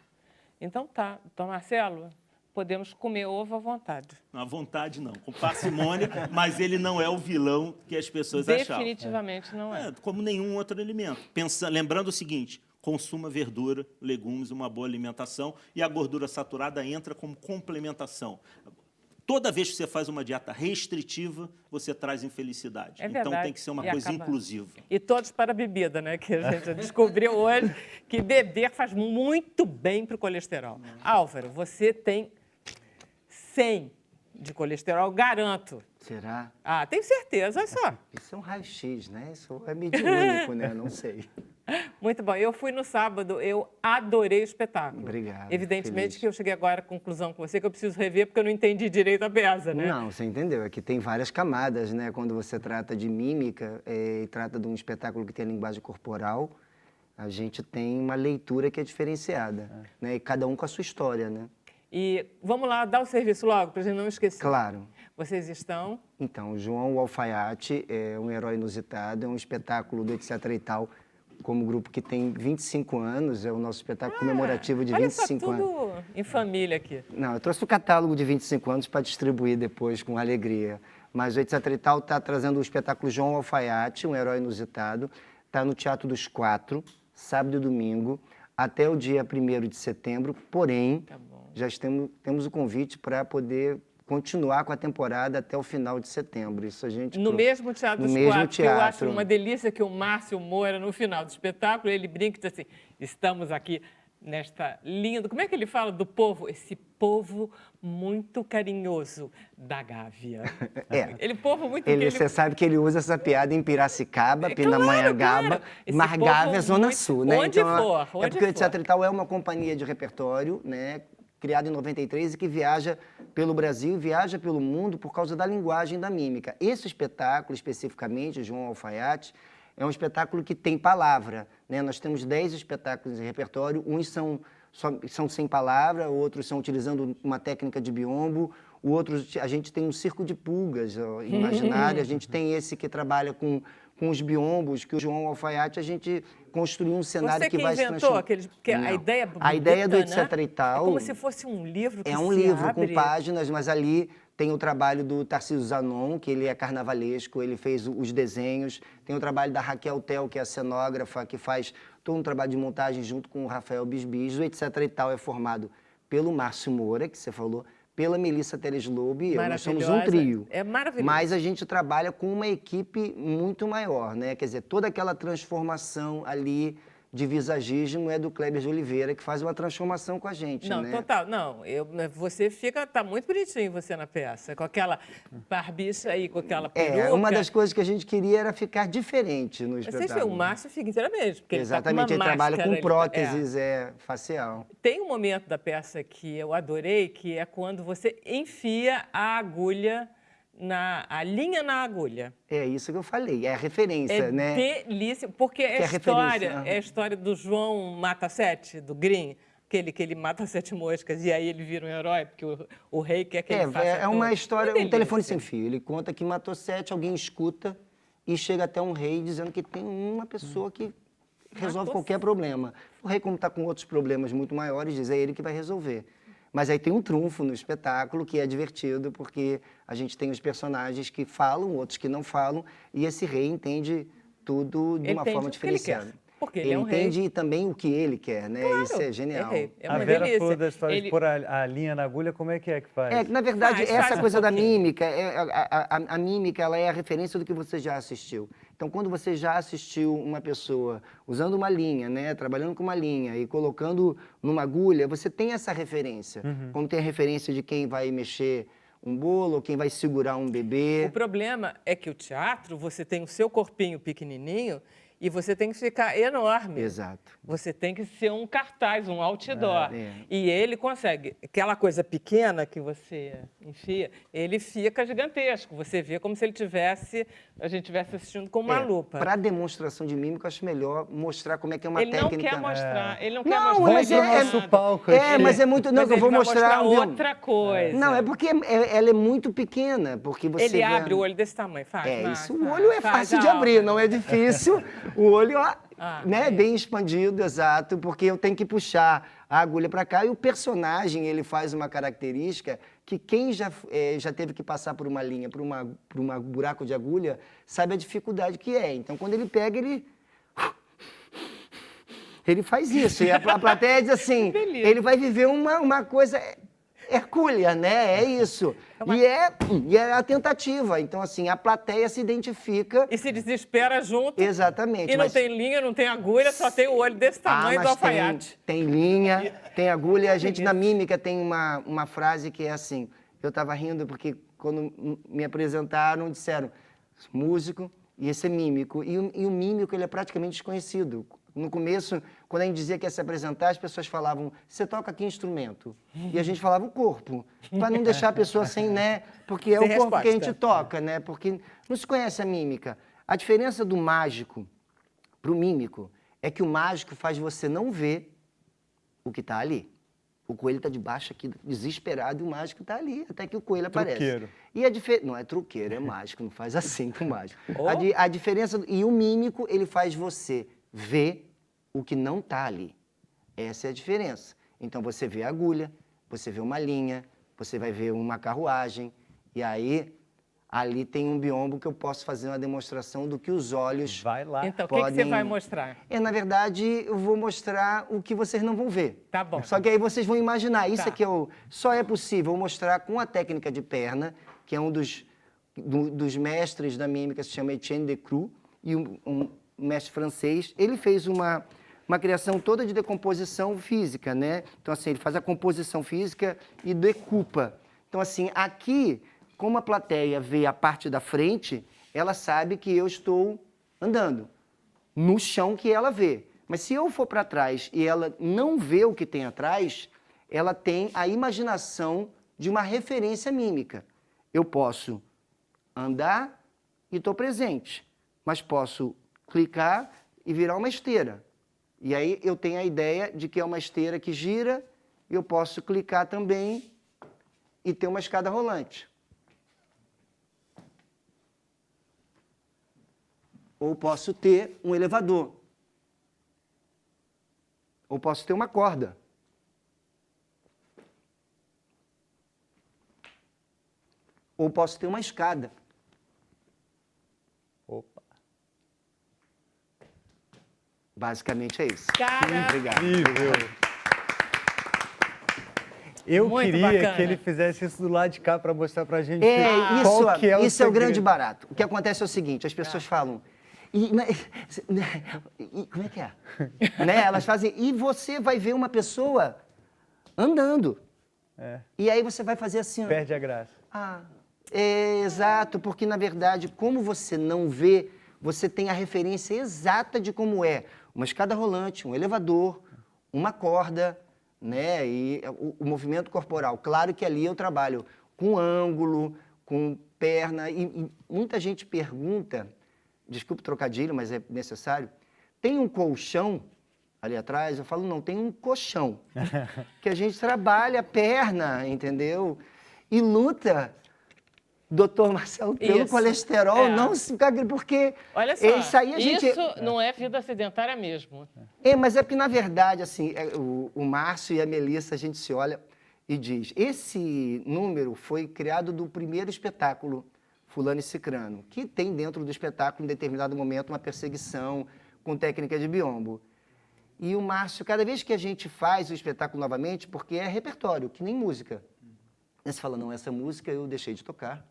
Speaker 1: Então tá. Então, Marcelo, podemos comer ovo à vontade.
Speaker 7: À vontade, não. Com parcimônia, mas ele não é o vilão que as pessoas achavam.
Speaker 1: Definitivamente não é.
Speaker 7: Como nenhum outro alimento. Lembrando o seguinte, consuma verdura, legumes, uma boa alimentação e a gordura saturada entra como complementação. Toda vez que você faz uma dieta restritiva, você traz infelicidade.
Speaker 1: É
Speaker 7: então
Speaker 1: verdade.
Speaker 7: tem que ser uma
Speaker 1: E
Speaker 7: coisa
Speaker 1: acaba-
Speaker 7: inclusiva.
Speaker 1: E todos para a bebida, né? Que a gente descobriu hoje que beber faz muito bem para o colesterol. Álvaro, você tem 100 de colesterol, garanto.
Speaker 8: Será?
Speaker 1: Ah, tenho certeza, olha só.
Speaker 8: Isso é um raio-x, né? Isso é mediúnico, né? Não sei.
Speaker 1: Muito bom. Eu fui no sábado, eu adorei o espetáculo.
Speaker 8: Obrigado,
Speaker 1: Evidentemente
Speaker 8: feliz.
Speaker 1: que eu cheguei agora à conclusão com você que eu preciso rever porque eu não entendi direito a peça, né?
Speaker 8: Não, você entendeu. É que tem várias camadas, né? Quando você trata de mímica e trata de um espetáculo que tem a linguagem corporal, a gente tem uma leitura que é diferenciada, né? E cada um com a sua história, né?
Speaker 1: E vamos lá, dar o serviço logo, para a gente não esquecer.
Speaker 8: Claro.
Speaker 1: Vocês estão...
Speaker 8: Então, João Alfaiate é um herói inusitado, é um espetáculo do Etc. e Tal, como grupo que tem 25 anos, é o nosso espetáculo comemorativo de
Speaker 1: olha
Speaker 8: 25
Speaker 1: só, tudo
Speaker 8: anos.
Speaker 1: em família aqui.
Speaker 8: Não, eu trouxe o catálogo de 25 anos para distribuir depois com alegria. Mas o Etc. e Tal está trazendo o espetáculo João Alfaiate, um herói inusitado. Está no Teatro dos Quatro, sábado e domingo, até o dia 1º de setembro. Porém, já temos o convite para poder continuar com a temporada até o final de setembro. Isso a gente...
Speaker 1: No mesmo Teatro dos Quatro, que eu acho uma delícia que o Márcio Moura, no final do espetáculo, ele brinca e diz assim, estamos aqui nesta linha... Como é que ele fala do povo? Esse povo muito carinhoso da Gávea. Povo muito...
Speaker 8: Você sabe que ele usa essa piada em Piracicaba, Pindamonhangaba,
Speaker 1: claro.
Speaker 8: mas Gávea é Zona
Speaker 1: muito...
Speaker 8: Sul, né?
Speaker 1: Onde for.
Speaker 8: É porque o Etc e Tal é uma companhia de repertório, né? Criada em 93 e que viaja pelo Brasil, viaja pelo mundo por causa da linguagem da mímica. Esse espetáculo, especificamente, João Alfaiate, é um espetáculo que tem palavra, né? Nós temos 10 espetáculos em repertório, uns são sem palavra, outros são utilizando uma técnica de biombo, o outro, a gente tem um circo de pulgas imaginário, a gente tem esse que trabalha com os biombos, que o João Alfaiate, a gente construiu um cenário que vai se transformar.
Speaker 1: Porque a ideia é bonita,
Speaker 8: a ideia do Etc
Speaker 1: né?
Speaker 8: e Tal...
Speaker 1: É como se fosse um livro que
Speaker 8: é um
Speaker 1: se
Speaker 8: livro
Speaker 1: abre.
Speaker 8: com páginas, mas ali tem o trabalho do Tarcísio Zanon, que ele é carnavalesco, ele fez os desenhos. Tem o trabalho da Raquel Tel, que é a cenógrafa, que faz todo um trabalho de montagem junto com o Rafael Bisbis. O Etc e Tal é formado pelo Márcio Moura, que você falou, pela Melissa Teres Lobo e eu. Nós somos um trio.
Speaker 1: É maravilhoso.
Speaker 8: Mas a gente trabalha com uma equipe muito maior, né? Quer dizer, toda aquela transformação ali de visagismo é do Kleber de Oliveira, que faz uma transformação com a gente,
Speaker 1: não,
Speaker 8: né?
Speaker 1: Total. Não, você tá muito bonitinho você na peça, com aquela barbicha aí, com aquela peruca.
Speaker 8: Uma das coisas que a gente queria era ficar diferente no espetáculo.
Speaker 1: O Márcio fica inteiramente, porque
Speaker 8: exatamente,
Speaker 1: ele tá com uma
Speaker 8: ele trabalha com próteses
Speaker 1: tá...
Speaker 8: facial.
Speaker 1: Tem um momento da peça que eu adorei, que é quando você enfia a agulha, a linha na agulha.
Speaker 8: É isso que eu falei, é a referência, né?
Speaker 1: É delícia, porque é a história do João Mata Sete, do Grimm, que ele mata 7 moscas e aí ele vira um herói, porque o rei quer que ele faça
Speaker 8: É uma história, um telefone sem fio. Ele conta que matou 7, alguém escuta e chega até um rei dizendo que tem uma pessoa que resolve qualquer problema. O rei, como está com outros problemas muito maiores, diz, é ele que vai resolver. Mas aí tem um trunfo no espetáculo que é divertido, porque a gente tem os personagens que falam, outros que não falam, e esse rei entende tudo de uma forma diferenciada.
Speaker 1: Porque ele é um
Speaker 8: entende
Speaker 1: rei.
Speaker 8: também o que ele quer, né?
Speaker 1: Claro,
Speaker 8: isso é genial.
Speaker 2: A Vera falou da história de pôr a linha na agulha, como é que faz?
Speaker 8: Na verdade, essa coisa da mímica, a mímica ela é a referência do que você já assistiu. Então, quando você já assistiu uma pessoa usando uma linha, né, trabalhando com uma linha e colocando numa agulha, você tem essa referência. Como tem a referência de quem vai mexer um bolo, ou quem vai segurar um bebê.
Speaker 1: O problema é que o teatro, você tem o seu corpinho pequenininho e você tem que ficar enorme.
Speaker 8: Exato.
Speaker 1: Você tem que ser um cartaz, um outdoor. E ele consegue. Aquela coisa pequena que você enfia, ele fica gigantesco. Você vê como se a gente estivesse assistindo com uma lupa.
Speaker 8: Para demonstração de mímica, eu acho melhor mostrar como é que é uma técnica.
Speaker 1: Ele não quer mostrar. Ele não quer
Speaker 8: Não,
Speaker 1: mostrar.
Speaker 8: mas
Speaker 2: é nosso palco.
Speaker 8: Mas é muito... Não,
Speaker 1: Mas
Speaker 8: que eu vou
Speaker 1: ele vai
Speaker 8: mostrar
Speaker 1: outra coisa.
Speaker 8: Não, é porque ela é muito pequena, porque você
Speaker 1: Ele abre o olho desse tamanho, faz.
Speaker 8: Isso, o olho é fácil de abrir, não é difícil. O olho, né, bem expandido, exato, porque eu tenho que puxar a agulha para cá e o personagem, ele faz uma característica que quem já teve que passar por uma linha, por um buraco de agulha, sabe a dificuldade que é. Então, quando ele pega, ele faz isso. E a plateia diz assim, ele vai viver uma coisa hercúlea, né? É isso. E é a tentativa. Então, assim, a plateia se identifica...
Speaker 1: E se desespera junto.
Speaker 8: Exatamente.
Speaker 1: E não tem linha, não tem agulha, só tem o olho desse tamanho do alfaiate.
Speaker 8: Tem linha, tem agulha. A gente, na mímica, tem uma frase que é assim... Eu estava rindo porque, quando me apresentaram, disseram músico e esse é mímico. E o mímico, ele é praticamente desconhecido. No começo, quando a gente dizia que ia se apresentar, as pessoas falavam, você toca que instrumento? E a gente falava o corpo, para não deixar a pessoa sem, né? Porque é o corpo que a gente toca, né? Porque não se conhece a mímica. A diferença do mágico para o mímico é que o mágico faz você não ver o que está ali. O coelho está debaixo aqui, desesperado, e o mágico está ali, até que o coelho aparece.
Speaker 2: Truqueiro.
Speaker 8: Não é truqueiro, é mágico, não faz assim com o mágico. A diferença... E o mímico, ele faz você ver o que não está ali. Essa é a diferença. Então, você vê a agulha, você vê uma linha, você vai ver uma carruagem, e aí, ali tem um biombo que eu posso fazer uma demonstração do que os olhos
Speaker 2: Vai lá.
Speaker 1: Então, o que você vai mostrar?
Speaker 8: Na verdade, eu vou mostrar o que vocês não vão ver.
Speaker 1: Tá bom.
Speaker 8: Só que aí vocês vão imaginar. Isso é que só é possível mostrar com a técnica de perna, que é um dos mestres da mímica, se chama Etienne Decroux, e um mestre francês. Ele fez uma uma criação toda de decomposição física, né? Então, assim, ele faz a composição física e decupa. Então, assim, aqui, como a plateia vê a parte da frente, ela sabe que eu estou andando no chão que ela vê. Mas se eu for para trás e ela não vê o que tem atrás, ela tem a imaginação de uma referência mímica. Eu posso andar e estou presente, mas posso clicar e virar uma esteira. E aí eu tenho a ideia de que é uma esteira que gira e eu posso clicar também e ter uma escada rolante. Ou posso ter um elevador. Ou posso ter uma corda. Ou posso ter uma escada.
Speaker 2: Opa.
Speaker 8: Basicamente é isso.
Speaker 1: Cara,
Speaker 8: Obrigado.
Speaker 2: Incrível. Eu
Speaker 1: Muito
Speaker 2: queria
Speaker 1: bacana.
Speaker 2: que ele fizesse isso do lado de cá para mostrar pra gente
Speaker 8: Isso,
Speaker 2: que é o
Speaker 8: isso é o grande
Speaker 2: segredo.
Speaker 8: barato. O que acontece é o seguinte, as pessoas falam... como é que é? Né? Elas fazem... E você vai ver uma pessoa andando.
Speaker 2: É.
Speaker 8: E aí você vai fazer assim... ó.
Speaker 2: Perde a graça.
Speaker 8: Exato, porque na verdade, como você não vê, você tem a referência exata de como é uma escada rolante, um elevador, uma corda, né? E o movimento corporal. Claro que ali eu trabalho com ângulo, com perna, e muita gente pergunta, desculpe o trocadilho, mas é necessário, tem um colchão ali atrás? Eu falo, não, tem um colchão, que a gente trabalha a perna, entendeu? E luta, doutor Marcelo, pelo
Speaker 1: Isso,
Speaker 8: colesterol,
Speaker 1: é.
Speaker 8: não se cague, porque
Speaker 1: olha só,
Speaker 8: isso aí a gente...
Speaker 1: isso não é vida sedentária mesmo.
Speaker 8: Mas é porque, na verdade, assim, o Márcio e a Melissa, a gente se olha e diz, esse número foi criado do primeiro espetáculo Fulano e Cicrano, que tem dentro do espetáculo, em determinado momento, uma perseguição com técnica de biombo. E o Márcio, cada vez que a gente faz o espetáculo novamente, porque é repertório, que nem música. Aí você fala, não, essa música eu deixei de tocar.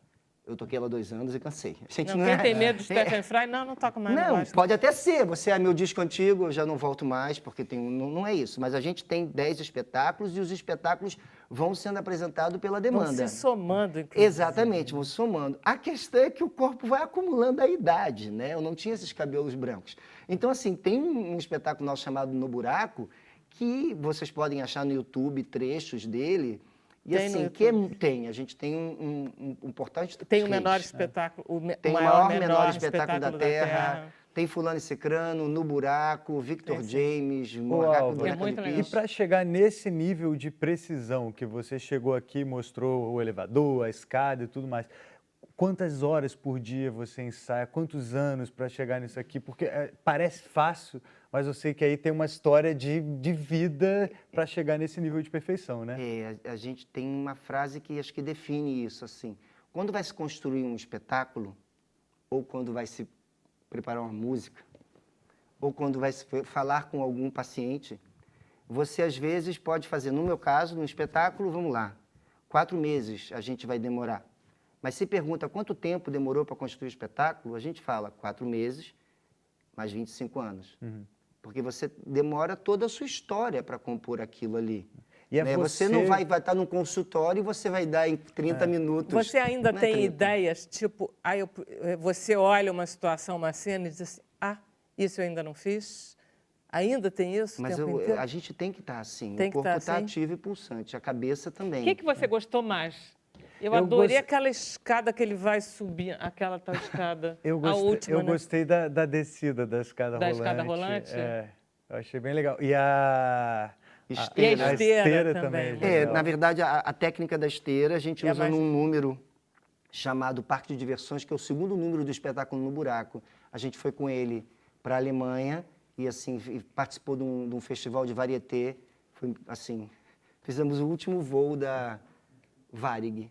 Speaker 8: Eu toquei ela há 2 anos e cansei. A gente
Speaker 1: Não, quem tem medo de Stephen Fry, não toca mais.
Speaker 8: Não,
Speaker 1: gosto.
Speaker 8: pode até ser. Você é meu disco antigo, eu já não volto mais, porque não é isso. Mas a gente tem 10 espetáculos e os espetáculos vão sendo apresentados pela demanda.
Speaker 1: Vão se somando, inclusive.
Speaker 8: Exatamente, vão somando. A questão é que o corpo vai acumulando a idade, né? Eu não tinha esses cabelos brancos. Então, assim, tem um espetáculo nosso chamado No Buraco, que vocês podem achar no YouTube trechos dele. E
Speaker 1: Tem
Speaker 8: assim, tem, a gente tem um portal de
Speaker 1: Tem o
Speaker 8: redes.
Speaker 1: menor espetáculo, o
Speaker 8: Tem o
Speaker 1: maior,
Speaker 8: menor espetáculo da Terra. Tem Fulano e Cicrano, No Buraco, Victor James, Macaco Boneca
Speaker 1: muito
Speaker 8: de
Speaker 1: legal.
Speaker 2: E
Speaker 8: Piche.
Speaker 2: para chegar nesse nível de precisão que você chegou aqui, mostrou o elevador, a escada e tudo mais, quantas horas por dia você ensaia? Quantos anos para chegar nisso aqui? Porque parece fácil, mas eu sei que aí tem uma história de vida para chegar nesse nível de perfeição, né?
Speaker 8: A gente tem uma frase que acho que define isso, assim. Quando vai se construir um espetáculo, ou quando vai se preparar uma música, ou quando vai se falar com algum paciente, você às vezes pode fazer, no meu caso, no espetáculo, vamos lá, 4 meses a gente vai demorar. Mas se pergunta quanto tempo demorou para construir o espetáculo, a gente fala 4 meses, mais 25 anos. Porque você demora toda a sua história para compor aquilo ali.
Speaker 2: E
Speaker 8: Né? Você não vai estar num consultório e você vai dar em 30 minutos.
Speaker 1: Você ainda
Speaker 8: Não é
Speaker 1: tem
Speaker 8: 30.
Speaker 1: ideias, tipo, você olha uma situação, uma cena e diz assim, isso eu ainda não fiz? Ainda tem isso? o
Speaker 8: Mas
Speaker 1: tempo inteiro?
Speaker 8: a gente tem que estar assim.
Speaker 1: Tem
Speaker 8: o
Speaker 1: que
Speaker 8: corpo
Speaker 1: estar
Speaker 8: está
Speaker 1: assim?
Speaker 8: ativo e pulsante, a cabeça também.
Speaker 1: O que você gostou mais? Eu
Speaker 2: Eu
Speaker 1: adorei
Speaker 2: gost-
Speaker 1: aquela escada que ele vai subir, aquela tal escada.
Speaker 2: Eu
Speaker 1: a última, né?
Speaker 2: gostei da descida da escada
Speaker 1: Da
Speaker 2: rolante.
Speaker 1: escada rolante?
Speaker 2: Eu achei bem legal. E a
Speaker 8: Esteira.
Speaker 1: E a esteira
Speaker 2: também.
Speaker 1: também.
Speaker 2: legal.
Speaker 8: Na verdade, a técnica da esteira, a gente
Speaker 1: É
Speaker 8: usa
Speaker 1: mais-
Speaker 8: num número chamado Parque de Diversões, que é o segundo número do espetáculo No Buraco. A gente foi com ele para a Alemanha e assim participou de um festival de varieté. Foi, assim, fizemos o último voo da Varig.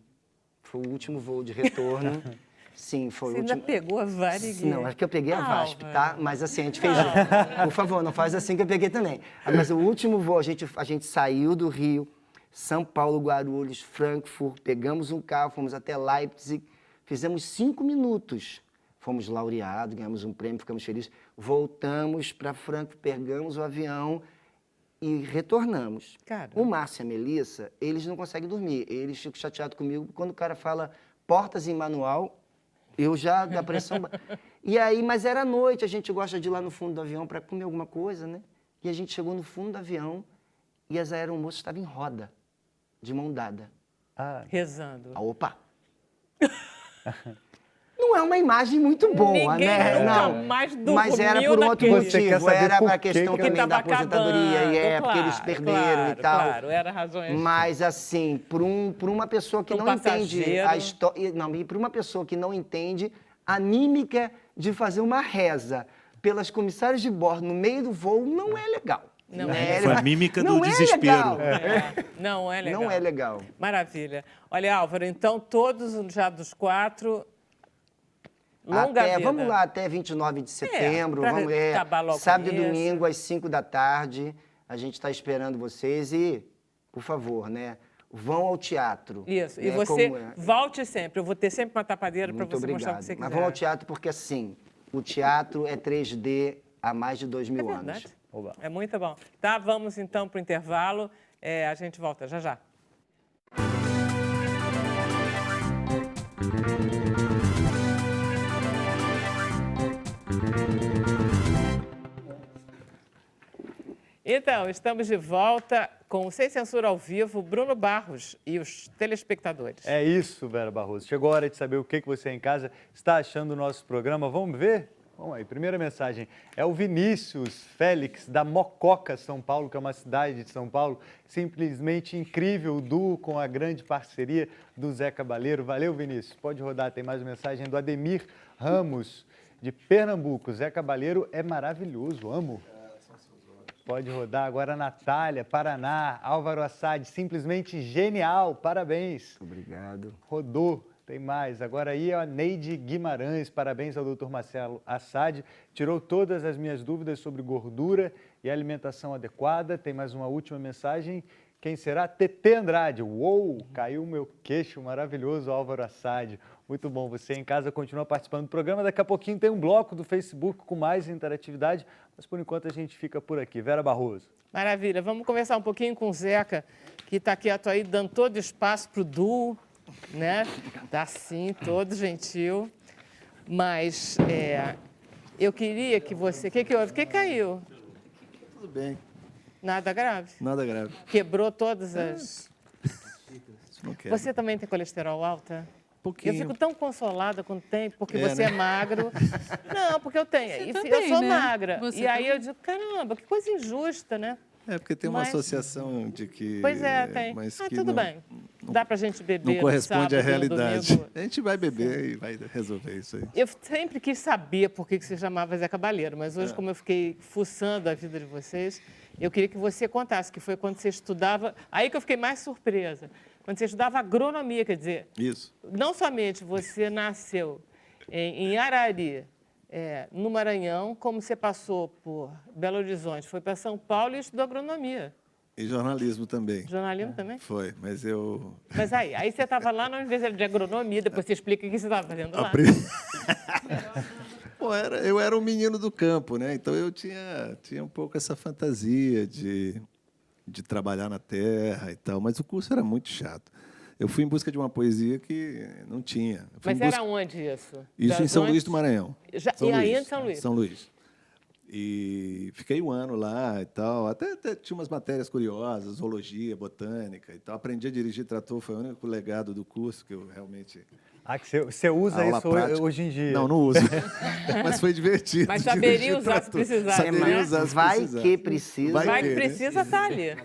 Speaker 8: Foi o último voo de retorno. Sim, foi
Speaker 1: Você
Speaker 8: o
Speaker 1: ainda
Speaker 8: último.
Speaker 1: pegou a Varig?
Speaker 8: Não, acho que eu peguei a
Speaker 1: Não,
Speaker 8: VASP, tá? Mas assim, a gente fez...
Speaker 1: Não.
Speaker 8: Por favor, não faz assim que eu peguei também. Mas o último voo, a gente saiu do Rio, São Paulo, Guarulhos, Frankfurt, pegamos um carro, fomos até Leipzig, fizemos 5 minutos. fomos laureados, ganhamos um prêmio, ficamos felizes. Voltamos para Franca, pegamos o avião e retornamos.
Speaker 1: Cara.
Speaker 8: O Márcio e a Melissa, eles não conseguem dormir. Eles ficam chateados comigo. Quando o cara fala portas em manual, eu já, da pressão... E aí, mas era noite, a gente gosta de ir lá no fundo do avião para comer alguma coisa, né? E a gente chegou no fundo do avião e as aeromoças estavam em roda, de mão dada.
Speaker 1: Rezando.
Speaker 8: Ah, opa! Não é uma imagem muito boa,
Speaker 1: Ninguém
Speaker 8: né?
Speaker 1: nunca
Speaker 8: Não,
Speaker 1: mais dormiu
Speaker 8: mas era por um outro
Speaker 1: naquele-
Speaker 2: Você quer
Speaker 8: motivo,
Speaker 2: saber
Speaker 8: era
Speaker 2: por
Speaker 8: para a
Speaker 2: que
Speaker 8: questão
Speaker 2: que
Speaker 8: também da
Speaker 1: tava
Speaker 8: aposentadoria,
Speaker 1: acabando,
Speaker 8: porque eles perderam e tal.
Speaker 1: Claro, era razões.
Speaker 8: Mas assim, por uma pessoa que
Speaker 1: Pra um
Speaker 8: não entende
Speaker 1: passageiro.
Speaker 8: a história, não, e por uma pessoa que não entende a mímica de fazer uma reza pelas comissárias de bordo no meio do voo, não é legal.
Speaker 1: Não
Speaker 8: né?
Speaker 1: é.
Speaker 7: Foi a mímica do
Speaker 8: Não é
Speaker 7: desespero.
Speaker 8: legal.
Speaker 1: Não é legal.
Speaker 8: Não é legal.
Speaker 1: Maravilha. Olha, Álvaro, então todos já dos 4, longa vida.
Speaker 8: Vamos lá, até 29 de setembro.
Speaker 1: pra
Speaker 8: Vamos,
Speaker 1: acabar logo
Speaker 8: sábado e
Speaker 1: com isso.
Speaker 8: domingo, às 5 da tarde. A gente está esperando vocês e, por favor, né? Vão ao teatro.
Speaker 1: Isso. E
Speaker 8: né,
Speaker 1: você
Speaker 8: como é.
Speaker 1: volte sempre. Eu vou ter sempre uma tapadeira para
Speaker 8: Muito
Speaker 1: você mostrar o
Speaker 8: obrigado.
Speaker 1: que você quiser.
Speaker 8: Mas vão ao teatro porque, assim, o teatro é 3D há mais de 2000
Speaker 1: É
Speaker 8: anos.
Speaker 1: verdade. É muito bom. Tá, vamos então para o intervalo. A gente volta já já. Então, estamos de volta com o Sem Censura ao vivo, Bruno Barros e os telespectadores.
Speaker 2: É isso, Vera Barroso. Chegou a hora de saber o que você em casa está achando do nosso programa. Vamos ver? Vamos aí. Primeira mensagem é o Vinícius Félix, da Mococa, São Paulo, que é uma cidade de São Paulo. Simplesmente incrível o duo com a grande parceria do Zé Cabaleiro. Valeu, Vinícius. Pode rodar, tem mais uma mensagem do Ademir Ramos, de Pernambuco. Zé Cabaleiro é maravilhoso, amo. Pode rodar agora, Natália, Paraná, Álvaro Assad, simplesmente genial, parabéns.
Speaker 8: Obrigado.
Speaker 2: Rodou, tem mais. Agora aí é a Neide Guimarães, parabéns ao Dr. Marcelo Assad, tirou todas as minhas dúvidas sobre gordura e alimentação adequada. Tem mais uma última mensagem, quem será? TT Andrade, uou, caiu o meu queixo, maravilhoso, Álvaro Assad. Muito bom, você em casa continua participando do programa. Daqui a pouquinho tem um bloco do Facebook com mais interatividade, mas por enquanto a gente fica por aqui. Vera Barroso.
Speaker 1: Maravilha. Vamos conversar um pouquinho com o Zeca, que está quieto aí, dando todo espaço para o duo, né? Tá sim, todo gentil. Mas eu queria que você... O que houve? O que caiu?
Speaker 4: Tudo bem,
Speaker 1: Nada grave?
Speaker 4: nada grave.
Speaker 1: Quebrou todas as...
Speaker 4: Não quero.
Speaker 1: Você também tem colesterol alta?
Speaker 4: Pouquinho.
Speaker 1: Eu fico tão consolada quando tem, porque
Speaker 4: É,
Speaker 1: você
Speaker 4: né?
Speaker 1: é magro. Não, porque eu tenho.
Speaker 6: Você
Speaker 1: E
Speaker 6: também,
Speaker 1: eu sou
Speaker 6: né?
Speaker 1: magra.
Speaker 6: Você
Speaker 1: E aí
Speaker 6: também.
Speaker 1: eu digo, caramba, que coisa injusta, né?
Speaker 4: É porque tem uma
Speaker 1: Mas-
Speaker 4: associação de que...
Speaker 1: Pois é, tem.
Speaker 4: Mas
Speaker 1: Ah,
Speaker 4: que
Speaker 1: tudo
Speaker 4: não,
Speaker 1: bem. Dá pra gente beber
Speaker 4: Não corresponde
Speaker 1: no
Speaker 4: à
Speaker 1: sábado, no
Speaker 4: realidade.
Speaker 1: domingo.
Speaker 4: A gente vai beber e vai resolver isso aí.
Speaker 1: Eu sempre quis saber por que você chamava Zé Cabaleiro, mas
Speaker 4: É.
Speaker 1: hoje, como eu fiquei fuçando a vida de vocês, eu queria que você contasse, que foi quando você estudava... Aí que eu fiquei mais surpresa. Quando você estudava agronomia, quer dizer,
Speaker 4: Isso.
Speaker 1: não somente você nasceu em Arari, no Maranhão, como você passou por Belo Horizonte, foi para São Paulo e estudou agronomia.
Speaker 4: E jornalismo também.
Speaker 1: Jornalismo também?
Speaker 4: Foi, mas eu...
Speaker 1: Mas aí você estava lá na Universidade de Agronomia, depois você explica o que você estava fazendo lá.
Speaker 4: Pô, eu era um menino do campo, né? Então eu tinha um pouco essa fantasia de trabalhar na terra e tal, mas o curso era muito chato. Eu fui em busca de uma poesia que não tinha. Eu fui
Speaker 1: Mas
Speaker 4: em busca-
Speaker 1: era onde isso?
Speaker 4: Isso em São Luís do
Speaker 1: Onde?
Speaker 4: Maranhão.
Speaker 1: E aí em São Luís?
Speaker 4: São Luís. E fiquei um ano lá e tal. Até tinha umas matérias curiosas, zoologia, botânica e tal. Aprendi a dirigir trator, foi o único legado do curso que eu realmente...
Speaker 2: Ah, que você usa
Speaker 4: Aula
Speaker 2: isso
Speaker 4: prática.
Speaker 2: hoje em dia?
Speaker 4: Não uso. Mas foi divertido.
Speaker 1: Mas saberia
Speaker 4: dirigir
Speaker 1: usar se
Speaker 4: trator.
Speaker 1: precisar,
Speaker 4: Saberia
Speaker 1: né?
Speaker 4: usar se
Speaker 8: Vai
Speaker 4: precisar.
Speaker 8: que precisa.
Speaker 1: Vai que
Speaker 4: né?
Speaker 1: precisa estar ali.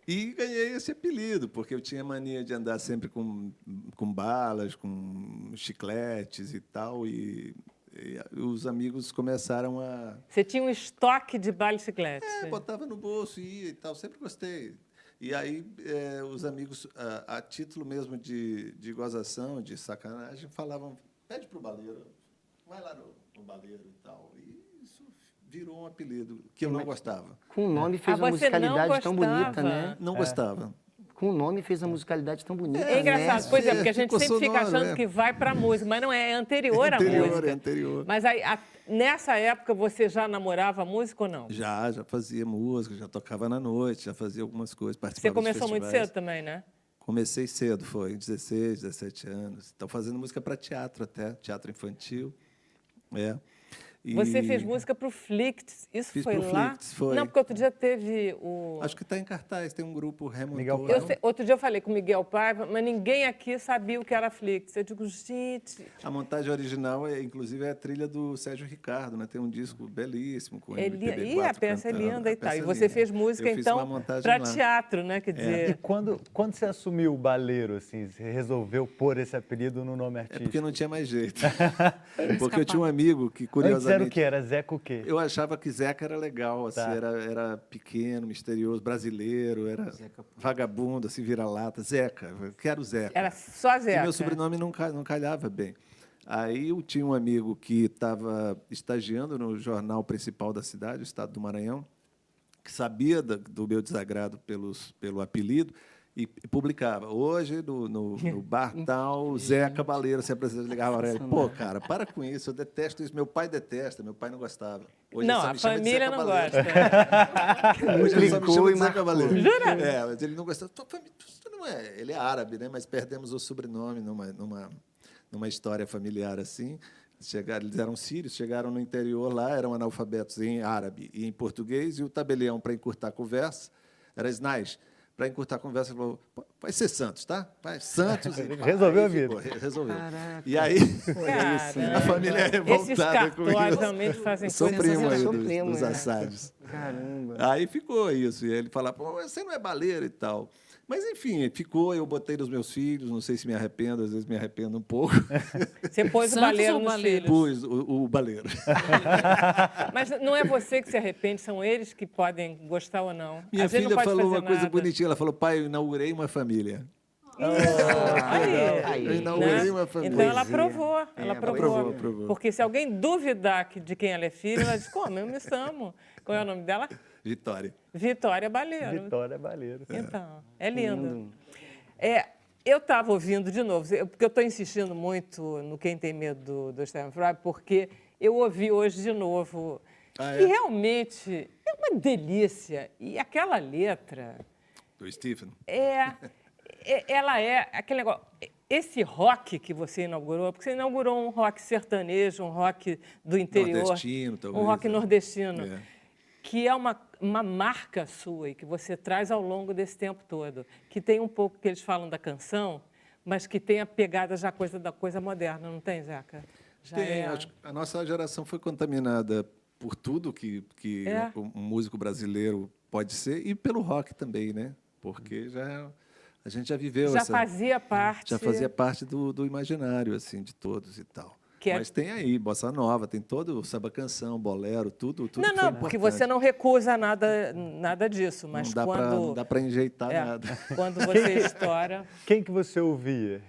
Speaker 4: E ganhei esse apelido, porque eu tinha mania de andar sempre com balas, com chicletes e tal, e os amigos começaram a...
Speaker 1: Você tinha um estoque de bala e chiclete.
Speaker 4: botava no bolso e ia e tal, sempre gostei. E aí os amigos, a título mesmo de gozação, de sacanagem, falavam, pede para o baleiro, vai lá no baleiro e tal. E isso virou um apelido que eu não gostava.
Speaker 8: Com o nome fez uma
Speaker 1: você não
Speaker 8: musicalidade tão
Speaker 1: gostava?
Speaker 8: bonita, né?
Speaker 4: Não gostava.
Speaker 8: Com o nome fez a musicalidade tão bonita,
Speaker 1: É engraçado,
Speaker 8: né?
Speaker 1: pois é, porque a gente
Speaker 4: ficou
Speaker 1: sempre fica
Speaker 4: sonoro,
Speaker 1: achando que vai para a música, mas não é, é anterior à música.
Speaker 4: É anterior.
Speaker 1: Mas aí, nessa época, você já namorava música ou não?
Speaker 4: Já fazia música, já tocava na noite, já fazia algumas coisas,
Speaker 1: Você
Speaker 4: participava de
Speaker 1: começou muito
Speaker 4: festivais.
Speaker 1: cedo também, né?
Speaker 4: Comecei cedo, foi, 16, 17 anos. Estou fazendo música para teatro até, teatro infantil. É. E
Speaker 1: Você fez música para o Flicts, isso
Speaker 4: Fiz
Speaker 1: foi
Speaker 4: pro
Speaker 1: lá?
Speaker 4: Flicts, foi.
Speaker 1: Não, porque outro dia teve o...
Speaker 4: Acho que está em cartaz, tem um grupo remontou.
Speaker 2: Miguel
Speaker 1: Eu
Speaker 2: Paiva.
Speaker 1: sei- outro dia eu falei com o Miguel Paiva, mas ninguém aqui sabia o que era Flicts. Eu digo, gente,
Speaker 4: A montagem original, inclusive, é a trilha do Sérgio Ricardo, né? Tem um disco belíssimo com
Speaker 1: ele...
Speaker 4: MPB4
Speaker 1: e a peça
Speaker 4: cantando.
Speaker 1: é linda
Speaker 4: A
Speaker 1: e tal.
Speaker 4: peça
Speaker 1: E
Speaker 4: é
Speaker 1: você
Speaker 4: linda.
Speaker 1: fez música,
Speaker 4: Eu fiz
Speaker 1: então,
Speaker 4: uma montagem
Speaker 1: para
Speaker 4: lá.
Speaker 1: teatro, né? Quer
Speaker 2: E
Speaker 1: dizer...
Speaker 2: quando você assumiu o Baleiro, assim, você resolveu pôr esse apelido no nome
Speaker 4: É
Speaker 2: artístico?
Speaker 4: porque não tinha mais jeito. Porque eu tinha um amigo que, curiosamente...
Speaker 2: Antes era o quê? Era Zeca o quê?
Speaker 4: Eu achava que Zeca era legal, assim,
Speaker 2: Tá.
Speaker 4: era pequeno, misterioso, brasileiro, era vagabundo, assim, vira-lata. Zeca, eu quero Zeca.
Speaker 1: Era só Zeca.
Speaker 4: E meu sobrenome não calhava bem. Aí eu tinha um amigo que estava estagiando no jornal principal da cidade, o Estado do Maranhão, que sabia do meu desagrado pelo apelido e publicava. Hoje, no bar tal, Zeca Baleiro se apresenta, ligava para ele. Pô, cara, para com isso, eu detesto isso. Meu pai detesta, meu pai não gostava. Hoje
Speaker 1: Não,
Speaker 4: ele só
Speaker 1: a
Speaker 4: me chama de
Speaker 1: família
Speaker 4: Zeca
Speaker 1: não
Speaker 4: Baleiro.
Speaker 1: gosta.
Speaker 4: Hoje ele só me
Speaker 8: Clicou
Speaker 4: chama
Speaker 8: e
Speaker 4: de Zeca
Speaker 8: marcou.
Speaker 4: Baleiro.
Speaker 1: Jura?
Speaker 4: É, mas ele não gostava. Tu não é, ele é árabe, né? Mas perdemos o sobrenome numa história familiar assim. Eles eram sírios, chegaram no interior lá, eram analfabetos em árabe e em português, e o tabelião, para encurtar a conversa, era Snais. Para encurtar a conversa, ele falou, vai ser Santos, tá? Vai, Santos.
Speaker 2: Resolveu
Speaker 4: Aí
Speaker 2: a vida.
Speaker 4: ficou, resolveu.
Speaker 8: Caraca.
Speaker 4: E aí,
Speaker 1: Caramba.
Speaker 4: a família é
Speaker 1: Esses
Speaker 4: revoltada comigo.
Speaker 1: cartórios realmente fazem
Speaker 4: Sou
Speaker 1: coisas
Speaker 4: primo aí
Speaker 8: Sou
Speaker 4: dos,
Speaker 8: primo,
Speaker 4: dos
Speaker 8: né?
Speaker 4: assádios.
Speaker 8: Caramba.
Speaker 4: Aí ficou isso. E ele falava, pô, você não é baleiro e tal. Mas, enfim, ficou. Eu botei nos meus filhos. Não sei se me arrependo, às vezes me arrependo um pouco.
Speaker 1: Você pôs o
Speaker 6: Santos
Speaker 1: baleiro
Speaker 6: ou
Speaker 1: nos
Speaker 6: baleiro?
Speaker 1: filhos.
Speaker 4: Pus o baleiro.
Speaker 1: Mas não é você que se arrepende, são eles que podem gostar ou não.
Speaker 4: Minha
Speaker 1: A gente não
Speaker 4: filha
Speaker 1: pode
Speaker 4: falou
Speaker 1: fazer
Speaker 4: uma coisa
Speaker 1: nada.
Speaker 4: bonitinha. Ela falou, pai, eu inaugurei uma família.
Speaker 1: Aí,
Speaker 4: Eu inaugurei
Speaker 1: né?
Speaker 4: uma família.
Speaker 1: Então ela
Speaker 8: Pois é.
Speaker 1: aprovou, ela aprovou.
Speaker 4: aprovou.
Speaker 1: Porque se alguém duvidar de quem ela é filha, ela diz, como? Eu me chamo. Qual é o nome dela?
Speaker 4: Vitória.
Speaker 1: Vitória Baleiro.
Speaker 2: Vitória Baleiro.
Speaker 1: Então, é lindo. Eu estava ouvindo de novo, porque eu estou insistindo muito no Quem Tem Medo do Stephen Fry, porque eu ouvi hoje de novo.
Speaker 4: Ah,
Speaker 1: E
Speaker 4: é?
Speaker 1: realmente é uma delícia. E aquela letra,
Speaker 4: Do Stephen.
Speaker 1: ela é aquele negócio. Esse rock que você inaugurou, porque você inaugurou um rock sertanejo, um rock do interior.
Speaker 4: Nordestino, talvez,
Speaker 1: Um rock
Speaker 4: né?
Speaker 1: nordestino.
Speaker 4: É.
Speaker 1: Que é uma marca sua e que você traz ao longo desse tempo todo. Que tem um pouco que eles falam da canção, mas que tem a pegada já da coisa moderna, não tem, Zeca? Já
Speaker 4: Tem, acho que a nossa geração foi contaminada por tudo que
Speaker 1: É.
Speaker 4: um músico brasileiro pode ser e pelo rock também, né? Porque a gente já viveu
Speaker 1: já
Speaker 4: essa...
Speaker 1: fazia parte.
Speaker 4: Já fazia parte do imaginário, assim, de todos e tal.
Speaker 1: Que é-
Speaker 4: Mas tem aí, bossa nova, tem todo o samba canção, bolero, tudo
Speaker 1: Não,
Speaker 4: que foi
Speaker 1: não, porque
Speaker 4: importante.
Speaker 1: você não recusa nada disso, mas
Speaker 4: Não dá para enjeitar nada.
Speaker 1: quando você estoura...
Speaker 2: Quem que você ouvia?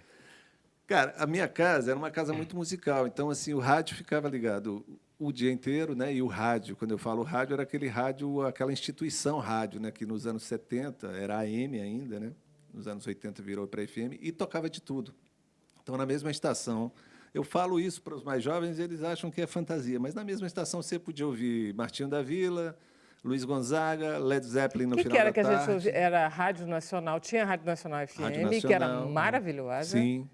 Speaker 4: Cara, a minha casa era uma casa muito musical, então assim o rádio ficava ligado o dia inteiro, né? E o rádio, quando eu falo rádio, era aquele rádio, aquela instituição rádio, né? Que nos anos 70 era AM ainda, né? Nos anos 80 virou para FM e tocava de tudo. Então, na mesma estação, eu falo isso para os mais jovens, eles acham que é fantasia, mas na mesma estação você podia ouvir Martinho da Vila, Luiz Gonzaga, Led Zeppelin no
Speaker 1: O que
Speaker 4: final
Speaker 1: era
Speaker 4: da
Speaker 1: que a gente
Speaker 4: tarde.
Speaker 1: ouvia? Era a Rádio Nacional, tinha a Rádio Nacional FM,
Speaker 4: Rádio
Speaker 1: que era
Speaker 4: Nacional.
Speaker 1: maravilhosa.
Speaker 4: Sim,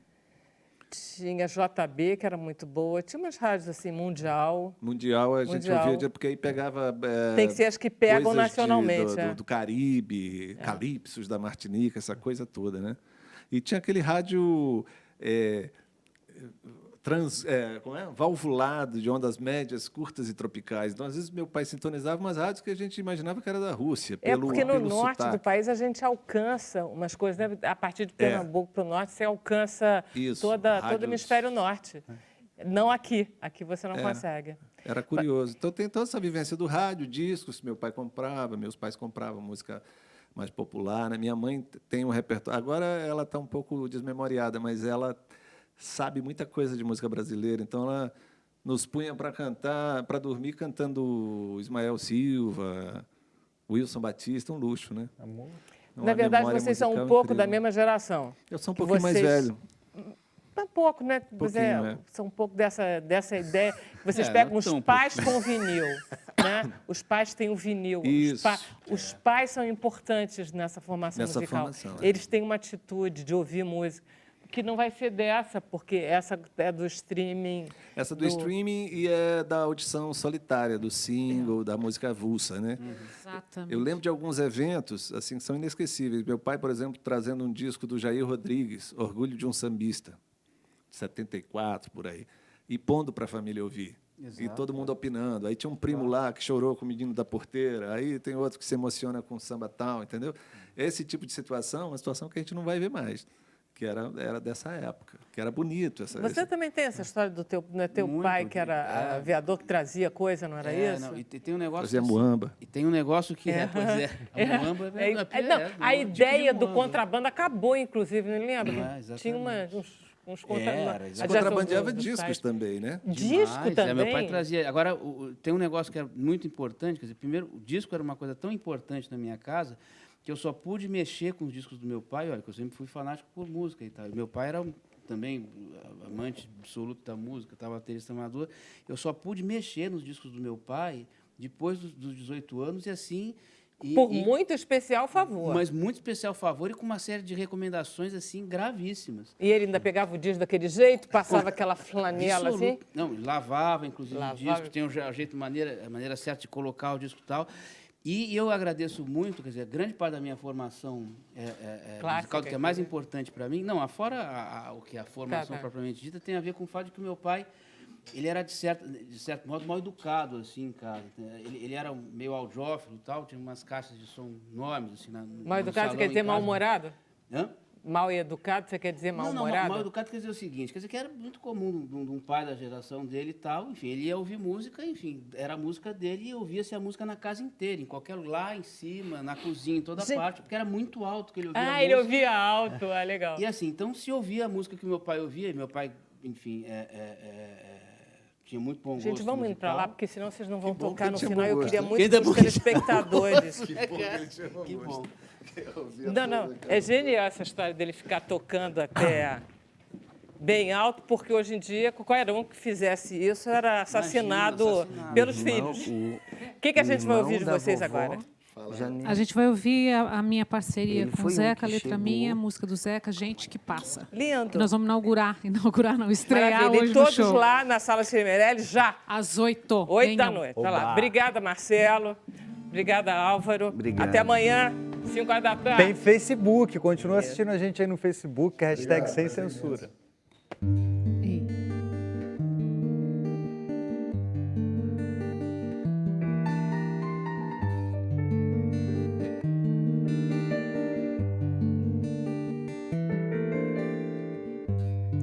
Speaker 1: Tinha JB, que era muito boa. Tinha umas rádios assim, Mundial.
Speaker 4: mundial a gente
Speaker 1: Mundial.
Speaker 4: ouvia, porque aí pegava...
Speaker 1: Tem que ser as que pegam
Speaker 4: coisas
Speaker 1: nacionalmente.
Speaker 4: do Caribe, Calypsos da Martinica, essa coisa toda, né? E tinha aquele rádio como é? Valvulado, de ondas médias, curtas e tropicais. Então, às vezes, meu pai sintonizava umas rádios que a gente imaginava que era da Rússia,
Speaker 1: Porque no
Speaker 4: pelo
Speaker 1: norte
Speaker 4: sotaque.
Speaker 1: do país a gente alcança umas coisas, né? A partir de Pernambuco para o norte, você alcança
Speaker 4: Isso,
Speaker 1: todo
Speaker 4: rádios-
Speaker 1: o hemisfério norte. Não aqui. Aqui você não consegue.
Speaker 4: Era curioso. Então, tem toda essa vivência do rádio, discos, meu pai comprava, meus pais compravam música mais popular, né? Minha mãe tem um repertório. Agora ela está um pouco desmemoriada, mas ela sabe muita coisa de música brasileira. Então, ela nos punha para cantar, para dormir cantando Ismael Silva, Wilson Batista, um luxo, né?
Speaker 2: Amor?
Speaker 1: Na verdade,
Speaker 4: memória
Speaker 1: vocês são um
Speaker 4: musical
Speaker 1: pouco da
Speaker 4: incrível.
Speaker 1: mesma geração.
Speaker 4: Eu sou um
Speaker 1: Que
Speaker 4: pouquinho mais
Speaker 1: vocês-
Speaker 4: velho.
Speaker 1: Um pouco, né? Mas
Speaker 4: Pouquinho, é.
Speaker 1: são um pouco dessa ideia. Vocês
Speaker 5: É,
Speaker 1: pegam
Speaker 5: não
Speaker 1: os
Speaker 5: tão
Speaker 1: pais com o vinil, né? Os pais têm o vinil.
Speaker 4: Isso,
Speaker 1: Os pais são importantes nessa formação
Speaker 4: Nessa
Speaker 1: musical.
Speaker 4: formação, é.
Speaker 1: Eles têm uma atitude de ouvir música que não vai ser dessa, porque essa é do streaming.
Speaker 4: Essa do streaming e é da audição solitária, do single, da música avulsa, né?
Speaker 6: Exatamente.
Speaker 4: Eu lembro de alguns eventos assim que são inesquecíveis. Meu pai, por exemplo, trazendo um disco do Jair Rodrigues, Orgulho de um Sambista, de 74, por aí, e pondo para a família ouvir. E todo mundo opinando. Aí tinha um primo lá que chorou com o menino da porteira, aí tem outro que se emociona com samba tal, entendeu? Esse tipo de situação é uma situação que a gente não vai ver mais, que era dessa época, que era bonito.
Speaker 1: Você também tem essa história do teu
Speaker 5: Muito,
Speaker 1: pai, que era aviador, que trazia coisa, não era isso?
Speaker 5: Não, e tem um negócio...
Speaker 4: Fazia
Speaker 5: assim,
Speaker 4: muamba.
Speaker 5: E tem um negócio que... pois é. A muamba
Speaker 1: A ideia do
Speaker 5: muamba.
Speaker 1: contrabando acabou, inclusive, não lembra?
Speaker 5: exatamente.
Speaker 1: Tinha uns
Speaker 5: Era,
Speaker 1: contrabandos.
Speaker 4: Se contrabandeava discos também, né?
Speaker 1: Disco
Speaker 5: Demais,
Speaker 1: também?
Speaker 5: meu pai trazia. Agora, tem um negócio que é muito importante. Quer dizer, primeiro, o disco era uma coisa tão importante na minha casa que eu só pude mexer com os discos do meu pai. Olha, que eu sempre fui fanático por música e tal. E meu pai era também amante absoluto da música, estava baterista amador. Eu só pude mexer nos discos do meu pai depois dos 18 anos e assim...
Speaker 1: Por muito especial favor.
Speaker 5: Mas muito especial favor e com uma série de recomendações assim gravíssimas.
Speaker 1: E ele ainda pegava o disco daquele jeito, passava aquela flanela assim?
Speaker 5: Absoluto. Não, lavava, inclusive,
Speaker 1: Lavava.
Speaker 5: o disco, tem um jeito, a maneira certa de colocar o disco e tal. E eu agradeço muito, quer dizer, grande parte da minha formação musical, que é mais importante para mim, não, fora o que a formação propriamente dita, tem a ver com o fato de que o meu pai, ele era, de certo modo, mal educado, assim, em casa. Ele era meio audiófilo e tal, tinha umas caixas de som enormes, assim,
Speaker 1: Mal educado, você quer dizer mal-humorado?
Speaker 5: Hã?
Speaker 1: Mal educado, você quer dizer mal-humorado?
Speaker 5: Mal educado quer dizer o seguinte, quer dizer que era muito comum de um pai da geração dele e tal, enfim, ele ia ouvir música, enfim, era a música dele e ouvia-se a música na casa inteira, em qualquer lá em cima, na cozinha, em toda parte, porque era muito alto que ele ouvia a música.
Speaker 1: Ele ouvia alto, legal.
Speaker 5: E assim, então se ouvia a música que o meu pai ouvia, e meu pai, enfim, tinha muito bom gosto
Speaker 1: Gente, vamos indo para
Speaker 5: musical.
Speaker 1: lá, porque senão vocês não vão
Speaker 4: bom
Speaker 1: tocar
Speaker 4: que
Speaker 1: no
Speaker 4: tinha
Speaker 1: final.
Speaker 4: bom
Speaker 1: Eu
Speaker 4: gosto,
Speaker 1: queria
Speaker 4: né?
Speaker 1: muito que os telespectadores.
Speaker 5: Que bom.
Speaker 1: Não, é genial essa história dele ficar tocando até bem alto, porque hoje em dia, qualquer um que fizesse isso era assassinado
Speaker 5: assassinado.
Speaker 1: pelos filhos. O que a gente vai ouvir de vocês agora?
Speaker 6: A gente vai ouvir a minha parceria
Speaker 8: Ele
Speaker 6: com o
Speaker 8: foi um
Speaker 6: Zeca, a
Speaker 8: que
Speaker 6: letra
Speaker 8: chegou.
Speaker 6: minha, música do Zeca, Gente que Passa. Que
Speaker 1: Lindo.
Speaker 6: nós vamos estrear
Speaker 1: Maravilha.
Speaker 6: hoje
Speaker 1: E
Speaker 6: no
Speaker 1: todos
Speaker 6: show.
Speaker 1: lá na Sala Cimerelli já.
Speaker 6: Às 8.
Speaker 1: 8 da
Speaker 6: Venham.
Speaker 1: noite. Tá lá.
Speaker 2: Oba.
Speaker 1: Obrigada, Marcelo. Obrigada, Álvaro.
Speaker 8: Obrigado.
Speaker 1: Até amanhã, 5 horas da tarde.
Speaker 2: Tem Facebook, continua assistindo a gente aí no Facebook, que é hashtag sem censura.
Speaker 6: Ei.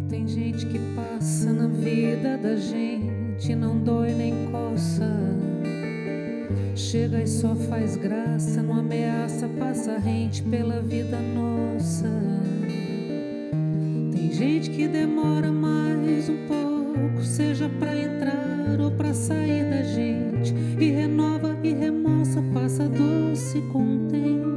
Speaker 6: Tem gente que passa na vida da gente, não dói nem coça. Chega e só faz graça, não ameaça, passa rente pela vida nossa. Tem gente que demora mais um pouco, seja pra entrar ou pra sair da gente, e renova e remoça, passa doce, contente.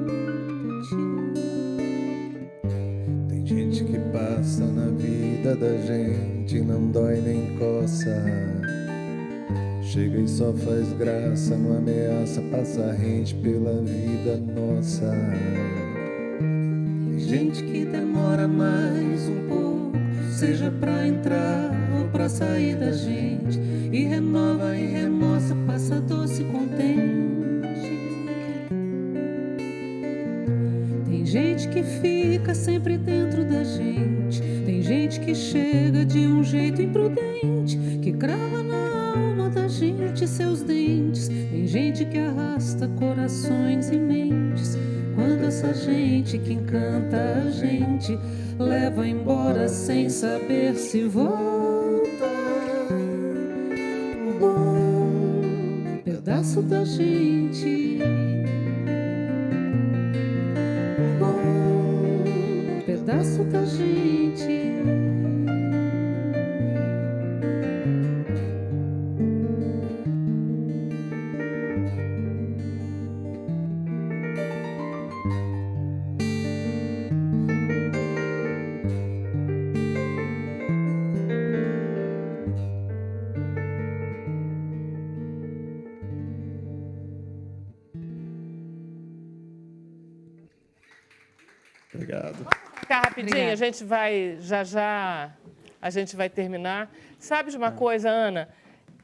Speaker 4: Tem gente que passa na vida da gente, não dói nem coça. Chega e só faz graça, não ameaça, passa rente pela vida nossa.
Speaker 6: Tem gente que demora mais um pouco, seja pra entrar ou pra sair da gente, e renova e remoça, passa doce, contente. Tem gente que fica sempre dentro da gente, tem gente que chega de um jeito imprudente, que crava na alma da gente seus dentes. Tem gente que arrasta corações e mentes, quando essa gente que encanta a gente leva embora sem saber se volta. Um bom pedaço da gente, um bom pedaço da gente.
Speaker 4: Obrigado.
Speaker 1: Ficar rapidinho,
Speaker 6: Obrigada.
Speaker 1: a gente vai, já, a gente vai terminar. Sabe de uma coisa, Ana?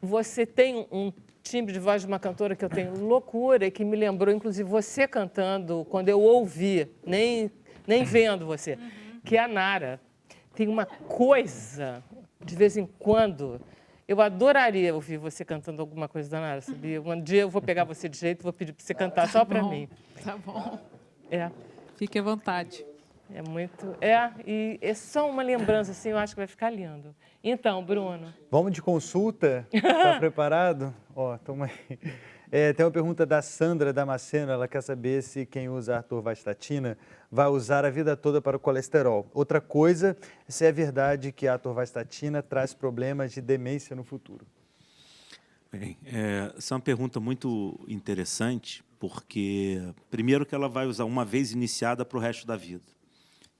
Speaker 1: Você tem um timbre de voz de uma cantora que eu tenho loucura e que me lembrou, inclusive, você cantando quando eu ouvi, nem vendo você, que é a Nara. Tem uma coisa, de vez em quando, eu adoraria ouvir você cantando alguma coisa da Nara, sabia? Um dia eu vou pegar você de jeito e vou pedir para você cantar só para mim.
Speaker 6: Tá bom.
Speaker 1: É.
Speaker 6: Fique à vontade.
Speaker 1: É muito. E é só uma lembrança, assim, eu acho que vai ficar lindo. Então, Bruno.
Speaker 2: Vamos de consulta? Está preparado? Ó, toma aí. Tem uma pergunta da Sandra Damasceno, ela quer saber se quem usa atorvastatina vai usar a vida toda para o colesterol. Outra coisa, se é verdade que a atorvastatina traz problemas de demência no futuro.
Speaker 7: Bem, essa é uma pergunta muito interessante, porque, primeiro, que ela vai usar uma vez iniciada para o resto da vida.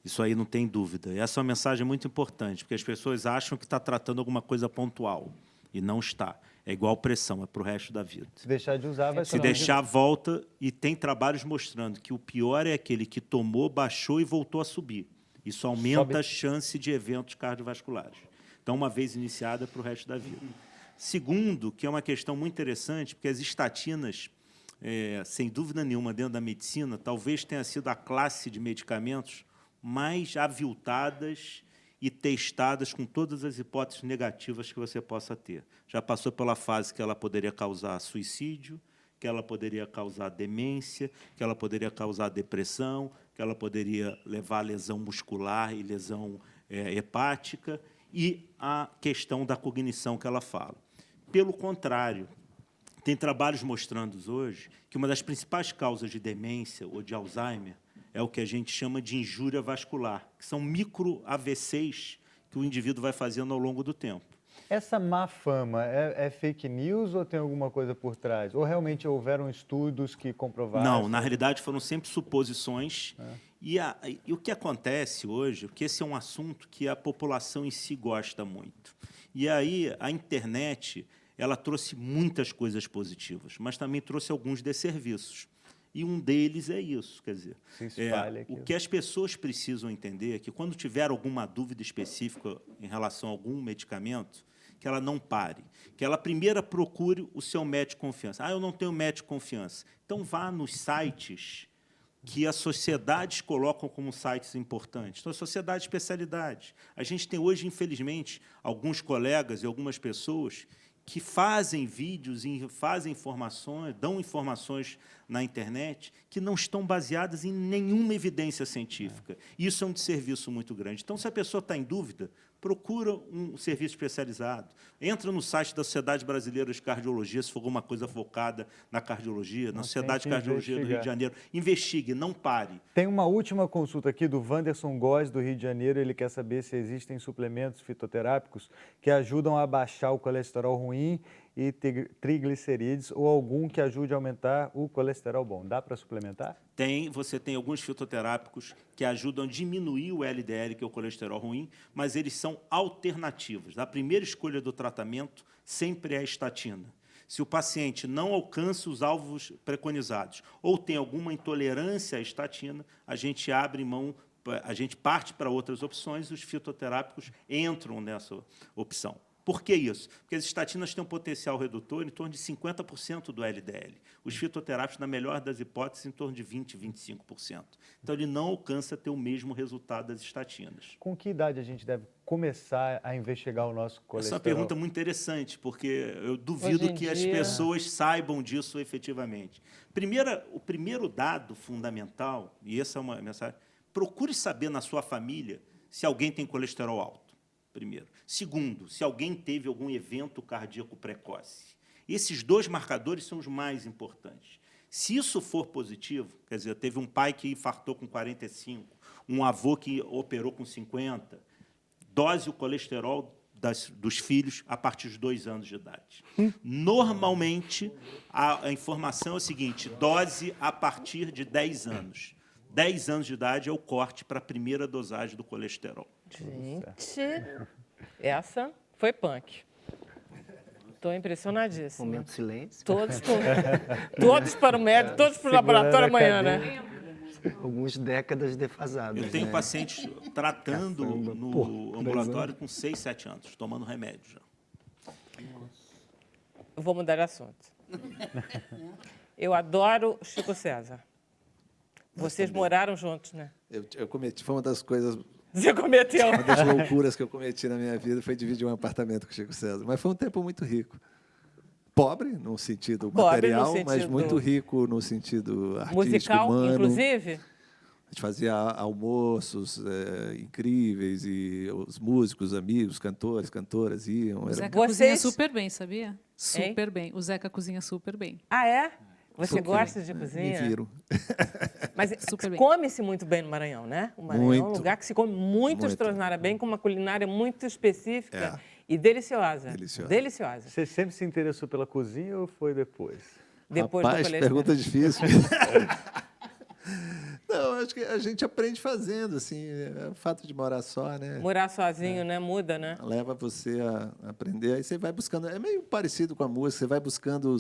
Speaker 7: Isso aí não tem dúvida. E essa é uma mensagem muito importante, porque as pessoas acham que está tratando alguma coisa pontual, e não está. É igual pressão, é para o resto da vida.
Speaker 2: Se deixar de usar, vai
Speaker 7: Se deixar, volta, e tem trabalhos mostrando que o pior é aquele que tomou, baixou e voltou a subir. Isso aumenta a chance de eventos cardiovasculares. Então, uma vez iniciada, é para o resto da vida. Segundo, que é uma questão muito interessante, porque as estatinas, sem dúvida nenhuma, dentro da medicina, talvez tenha sido a classe de medicamentos mais aviltadas e testadas com todas as hipóteses negativas que você possa ter. Já passou pela fase que ela poderia causar suicídio, que ela poderia causar demência, que ela poderia causar depressão, que ela poderia levar a lesão muscular e lesão hepática, e a questão da cognição que ela fala. Pelo contrário, tem trabalhos mostrando hoje que uma das principais causas de demência ou de Alzheimer é o que a gente chama de injúria vascular, que são micro-AVCs que o indivíduo vai fazendo ao longo do tempo.
Speaker 2: Essa má fama é fake news ou tem alguma coisa por trás? Ou realmente houveram estudos que comprovaram?
Speaker 7: Não, na realidade foram sempre suposições. E o que acontece hoje, porque esse é um assunto que a população em si gosta muito. E aí a internet, ela trouxe muitas coisas positivas, mas também trouxe alguns desserviços. E um deles é isso, quer dizer, o que as pessoas precisam entender é que quando tiver alguma dúvida específica em relação a algum medicamento, que ela não pare, que ela primeiro procure o seu médico de confiança. Eu não tenho médico de confiança. Então vá nos sites que as sociedades colocam como sites importantes. Então, a sociedade de especialidade. A gente tem hoje, infelizmente, alguns colegas e algumas pessoas que fazem vídeos e fazem informações, dão informações na internet que não estão baseadas em nenhuma evidência científica. Isso é um desserviço muito grande. Então, se a pessoa está em dúvida, procura um serviço especializado. Entra no site da Sociedade Brasileira de Cardiologia, se for alguma coisa focada na cardiologia, na Sociedade de Cardiologia do Rio de Janeiro. Investigue, não pare.
Speaker 2: Tem uma última consulta aqui do Wanderson Góes, do Rio de Janeiro. Ele quer saber se existem suplementos fitoterápicos que ajudam a baixar o colesterol ruim e triglicerídeos ou algum que ajude a aumentar o colesterol bom. Dá para suplementar?
Speaker 7: Você tem alguns fitoterápicos que ajudam a diminuir o LDL, que é o colesterol ruim, mas eles são alternativos. A primeira escolha do tratamento sempre é a estatina. Se o paciente não alcança os alvos preconizados ou tem alguma intolerância à estatina, a gente abre mão, a gente parte para outras opções e os fitoterápicos entram nessa opção. Por que isso? Porque as estatinas têm um potencial redutor em torno de 50% do LDL. Os fitoterápicos, na melhor das hipóteses, em torno de 20%, 25%. Então, ele não alcança ter o mesmo resultado das estatinas.
Speaker 2: Com que idade a gente deve começar a investigar o nosso colesterol?
Speaker 7: Essa é uma pergunta muito interessante, porque eu duvido que as pessoas saibam disso efetivamente. O primeiro dado fundamental, e essa é uma mensagem, procure saber na sua família se alguém tem colesterol alto. Primeiro. Segundo, se alguém teve algum evento cardíaco precoce. Esses dois marcadores são os mais importantes. Se isso for positivo, quer dizer, teve um pai que infartou com 45, um avô que operou com 50, dose o colesterol dos filhos a partir de 2 anos de idade. Normalmente, a informação é o seguinte, dose a partir de 10 anos. 10 anos de idade é o corte para a primeira dosagem do colesterol.
Speaker 1: Gente, essa foi punk. Estou impressionadíssima.
Speaker 8: Momento de silêncio.
Speaker 1: Todos para o médico, todos para o laboratório amanhã, né?
Speaker 8: Algumas décadas defasadas.
Speaker 7: Eu tenho
Speaker 8: né?
Speaker 7: pacientes tratando
Speaker 8: Caçamba.
Speaker 7: no
Speaker 8: Pô, 10
Speaker 7: ambulatório com 6, 7 anos, tomando remédio já.
Speaker 1: Eu vou mudar de assunto. Eu adoro Chico César. Vocês moraram juntos, né?
Speaker 4: Eu cometi, foi uma das coisas,
Speaker 1: Você cometeu.
Speaker 4: uma das loucuras que eu cometi na minha vida, foi dividir um apartamento com o Chico César. Mas foi um tempo muito rico. Pobre, no sentido
Speaker 1: Pobre no
Speaker 4: material, mas
Speaker 1: sentido
Speaker 4: muito rico no sentido artístico,
Speaker 1: Musical,
Speaker 4: humano.
Speaker 1: inclusive?
Speaker 4: A gente fazia almoços incríveis e os músicos, amigos, cantores, cantoras iam.
Speaker 6: O
Speaker 4: Era...
Speaker 6: Zeca cozinha
Speaker 1: Vocês-
Speaker 6: super bem, sabia? Super bem. O Zeca cozinha super bem.
Speaker 1: Ah, é? Você
Speaker 4: Super.
Speaker 1: gosta de
Speaker 4: Me
Speaker 1: cozinha?
Speaker 4: viram.
Speaker 1: Mas
Speaker 6: Super bem.
Speaker 1: come-se muito bem no Maranhão, né? O Maranhão é um
Speaker 4: Muito.
Speaker 1: lugar que se come muito,
Speaker 4: Muito.
Speaker 1: extraordinária bem, com uma culinária muito específica
Speaker 4: É.
Speaker 1: e deliciosa.
Speaker 4: Deliciosa.
Speaker 1: Deliciosa.
Speaker 2: Você sempre se interessou pela cozinha ou foi depois?
Speaker 1: Depois do
Speaker 4: Rapaz,
Speaker 1: colégio.
Speaker 4: pergunta difícil. Não, acho que a gente aprende fazendo, assim, é o fato de morar só, né?
Speaker 1: Morar sozinho, né? Muda, né?
Speaker 4: Leva você a aprender, aí você vai buscando, é meio parecido com a música, você vai buscando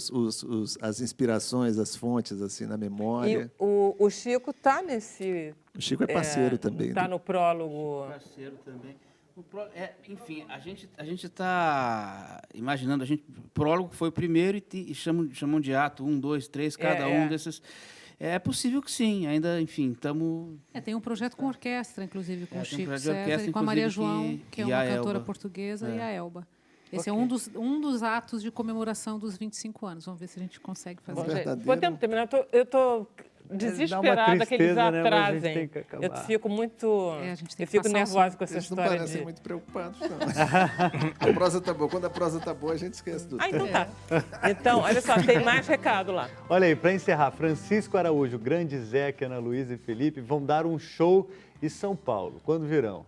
Speaker 4: as inspirações, as fontes, assim, na
Speaker 1: E
Speaker 4: memória.
Speaker 1: o Chico tá nesse...
Speaker 4: O Chico é parceiro também.
Speaker 1: Tá
Speaker 4: né?
Speaker 1: no prólogo.
Speaker 5: Parceiro também. Enfim, a gente está imaginando, o prólogo foi o primeiro e chamam de ato 1, 2, 3, cada um desses. É possível que sim, ainda, enfim, estamos...
Speaker 6: Tem um projeto com orquestra, inclusive, com o
Speaker 5: tem um
Speaker 6: Chico
Speaker 5: projeto de
Speaker 6: César
Speaker 5: orquestra,
Speaker 6: e com a Maria
Speaker 5: inclusive,
Speaker 6: João, que é
Speaker 5: e
Speaker 6: uma
Speaker 5: a
Speaker 6: cantora
Speaker 5: Elba.
Speaker 6: portuguesa, e a Elba. Esse
Speaker 1: Ok.
Speaker 6: é um dos atos de comemoração dos 25 anos. Vamos ver se a gente consegue fazer.
Speaker 1: Bom, gente,
Speaker 4: verdadeiro.
Speaker 1: podemos terminar? Eu tô desesperada que eles
Speaker 2: tristeza, né? Mas a gente
Speaker 1: atrasem.
Speaker 2: tem que acabar.
Speaker 1: Eu fico muito...
Speaker 6: A gente tem
Speaker 1: eu
Speaker 6: que
Speaker 1: fico
Speaker 6: passar o
Speaker 1: nervosa
Speaker 6: som.
Speaker 1: com essa
Speaker 4: Eles não
Speaker 1: história
Speaker 4: parecem
Speaker 1: de...
Speaker 4: muito preocupados, não. A prosa tá boa. Quando a prosa tá boa, a gente esquece do
Speaker 1: Ah, então tá. Então, olha só, tem mais recado lá.
Speaker 2: Olha aí, para encerrar, Francisco Araújo, Grande Zeca, Ana Luísa e Felipe vão dar um show em São Paulo. Quando virão?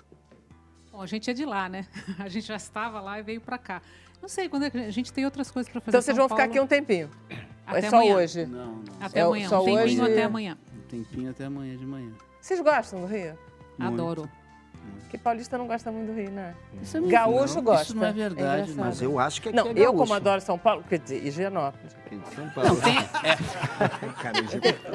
Speaker 6: Bom, a gente é de lá, né? A gente já estava lá e veio para cá. Não sei, quando a gente tem outras coisas para fazer.
Speaker 1: Então vocês vão ficar aqui um tempinho.
Speaker 6: Até
Speaker 1: é só
Speaker 6: amanhã.
Speaker 1: hoje.
Speaker 5: Não.
Speaker 6: Até
Speaker 1: É
Speaker 6: amanhã.
Speaker 1: só
Speaker 6: Um tempinho
Speaker 1: hoje-
Speaker 6: até amanhã.
Speaker 5: Um tempinho até amanhã de manhã.
Speaker 1: Vocês gostam do Rio?
Speaker 5: Muito.
Speaker 6: Adoro.
Speaker 1: Que paulista não gosta muito do Rio, né?
Speaker 5: Isso é muito-
Speaker 1: Gaúcho
Speaker 5: não,
Speaker 1: gosta.
Speaker 5: Isso não é verdade,
Speaker 1: engraçado.
Speaker 5: não.
Speaker 8: Mas eu acho que aqui
Speaker 1: Não,
Speaker 8: é
Speaker 1: eu
Speaker 8: gaúcho.
Speaker 1: como adoro São Paulo, quer dizer, Higienópolis.
Speaker 8: Aqui de São Paulo.
Speaker 5: Não, tem...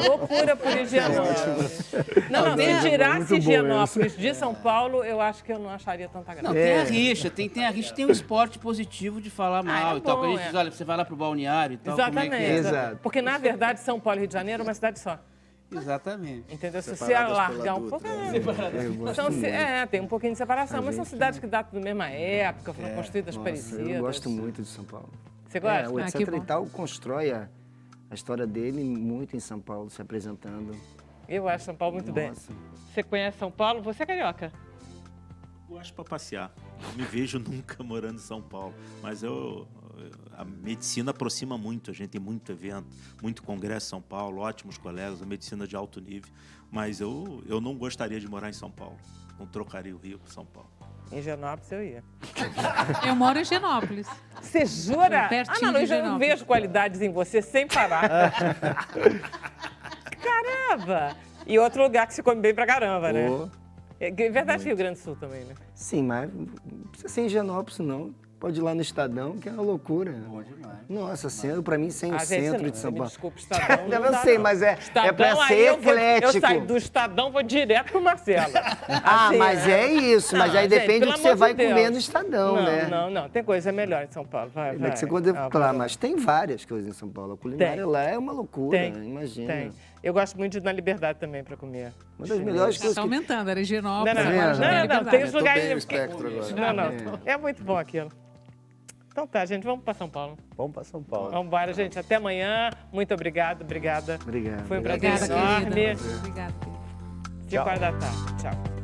Speaker 1: Loucura por Higienópolis. Não, se tirasse Higienópolis de São Paulo, eu acho que eu não acharia tanta graça.
Speaker 5: Não, tem a rixa, tem um esporte positivo de falar mal
Speaker 1: é
Speaker 5: e tal. Quando a
Speaker 1: bom,
Speaker 5: gente diz,
Speaker 1: é.
Speaker 5: olha, você vai lá pro balneário e tal.
Speaker 1: Exatamente.
Speaker 5: Como é que é?
Speaker 8: Exato.
Speaker 1: Porque, na verdade, São Paulo e Rio de Janeiro é uma cidade só.
Speaker 5: Exatamente.
Speaker 1: Entendeu? Se você
Speaker 4: Separadas
Speaker 1: alargar
Speaker 4: pela
Speaker 1: um pouco...
Speaker 4: Dutra,
Speaker 1: tem um pouquinho de separação, mas são cidades que datam da mesma época, foram construídas
Speaker 8: Nossa,
Speaker 1: parecidas.
Speaker 8: eu gosto muito de São Paulo.
Speaker 1: Você gosta?
Speaker 8: É, o
Speaker 6: Ah,
Speaker 8: etc.
Speaker 6: que bom.
Speaker 8: e tal constrói a história dele muito em São Paulo, se apresentando.
Speaker 1: Eu acho São Paulo muito bem.
Speaker 8: Nossa.
Speaker 1: Você conhece São Paulo? Você é carioca?
Speaker 7: Eu acho para passear. Não me vejo nunca morando em São Paulo. Mas a medicina aproxima muito. A gente tem muito evento, muito congresso em São Paulo, ótimos colegas, a medicina de alto nível. Mas eu não gostaria de morar em São Paulo. Não trocaria o Rio por São Paulo.
Speaker 1: Em Higienópolis eu ia.
Speaker 6: Eu moro em Higienópolis.
Speaker 1: Você jura?
Speaker 6: Pertinho
Speaker 1: Não,
Speaker 6: de
Speaker 1: eu já não
Speaker 6: Higienópolis.
Speaker 1: vejo qualidades em você sem parar. Caramba! E outro lugar que se come bem pra caramba, né?
Speaker 4: Pô.
Speaker 1: É verdade que Rio Grande do Sul também, né?
Speaker 8: Sim, mas não precisa ser em Higienópolis, não. Pode ir lá no Estadão, que é uma loucura.
Speaker 5: Bom demais.
Speaker 8: Nossa, centro, pra mim, sem o
Speaker 1: gente,
Speaker 8: centro
Speaker 1: não,
Speaker 8: de São
Speaker 1: me
Speaker 8: Paulo.
Speaker 1: desculpa, Estadão.
Speaker 8: Eu
Speaker 1: não dá,
Speaker 8: sei,
Speaker 1: não.
Speaker 8: mas é
Speaker 1: Estadão,
Speaker 8: pra
Speaker 1: aí
Speaker 8: ser
Speaker 1: eu
Speaker 8: eclético.
Speaker 1: saio do Estadão, vou direto pro Marcelo.
Speaker 8: Ah,
Speaker 1: Assim,
Speaker 8: mas é isso. Mas
Speaker 1: Não,
Speaker 8: aí
Speaker 1: gente,
Speaker 8: depende
Speaker 1: pelo
Speaker 8: do que você
Speaker 1: amor de
Speaker 8: vai
Speaker 1: Deus.
Speaker 8: comer no Estadão, né?
Speaker 1: Não. Tem coisa melhor em São Paulo. Vai.
Speaker 8: Que você
Speaker 1: Ah,
Speaker 8: falar, mas tem várias coisas em São Paulo. A culinária
Speaker 1: Tem.
Speaker 8: lá é uma loucura,
Speaker 1: Tem,
Speaker 8: imagina.
Speaker 1: tem. Eu gosto muito de ir na Liberdade também pra comer.
Speaker 8: Uma das melhores
Speaker 6: Já
Speaker 8: coisas
Speaker 6: está
Speaker 8: que...
Speaker 6: aumentando. Era Higienópolis,
Speaker 1: Não,
Speaker 6: agora já é
Speaker 1: tem
Speaker 6: Liberdade.
Speaker 1: os lugares...
Speaker 4: bem o espectro agora.
Speaker 1: Não. É muito bom aquilo. Então tá, gente, vamos pra São Paulo.
Speaker 2: Vamos para São Paulo.
Speaker 1: Vamos embora, gente. Até amanhã. Muito obrigada.
Speaker 8: Obrigado.
Speaker 1: Foi um prazer
Speaker 6: Obrigada,
Speaker 1: enorme.
Speaker 6: querida. Obrigada, querida.
Speaker 1: 5 horas da tarde. Tchau.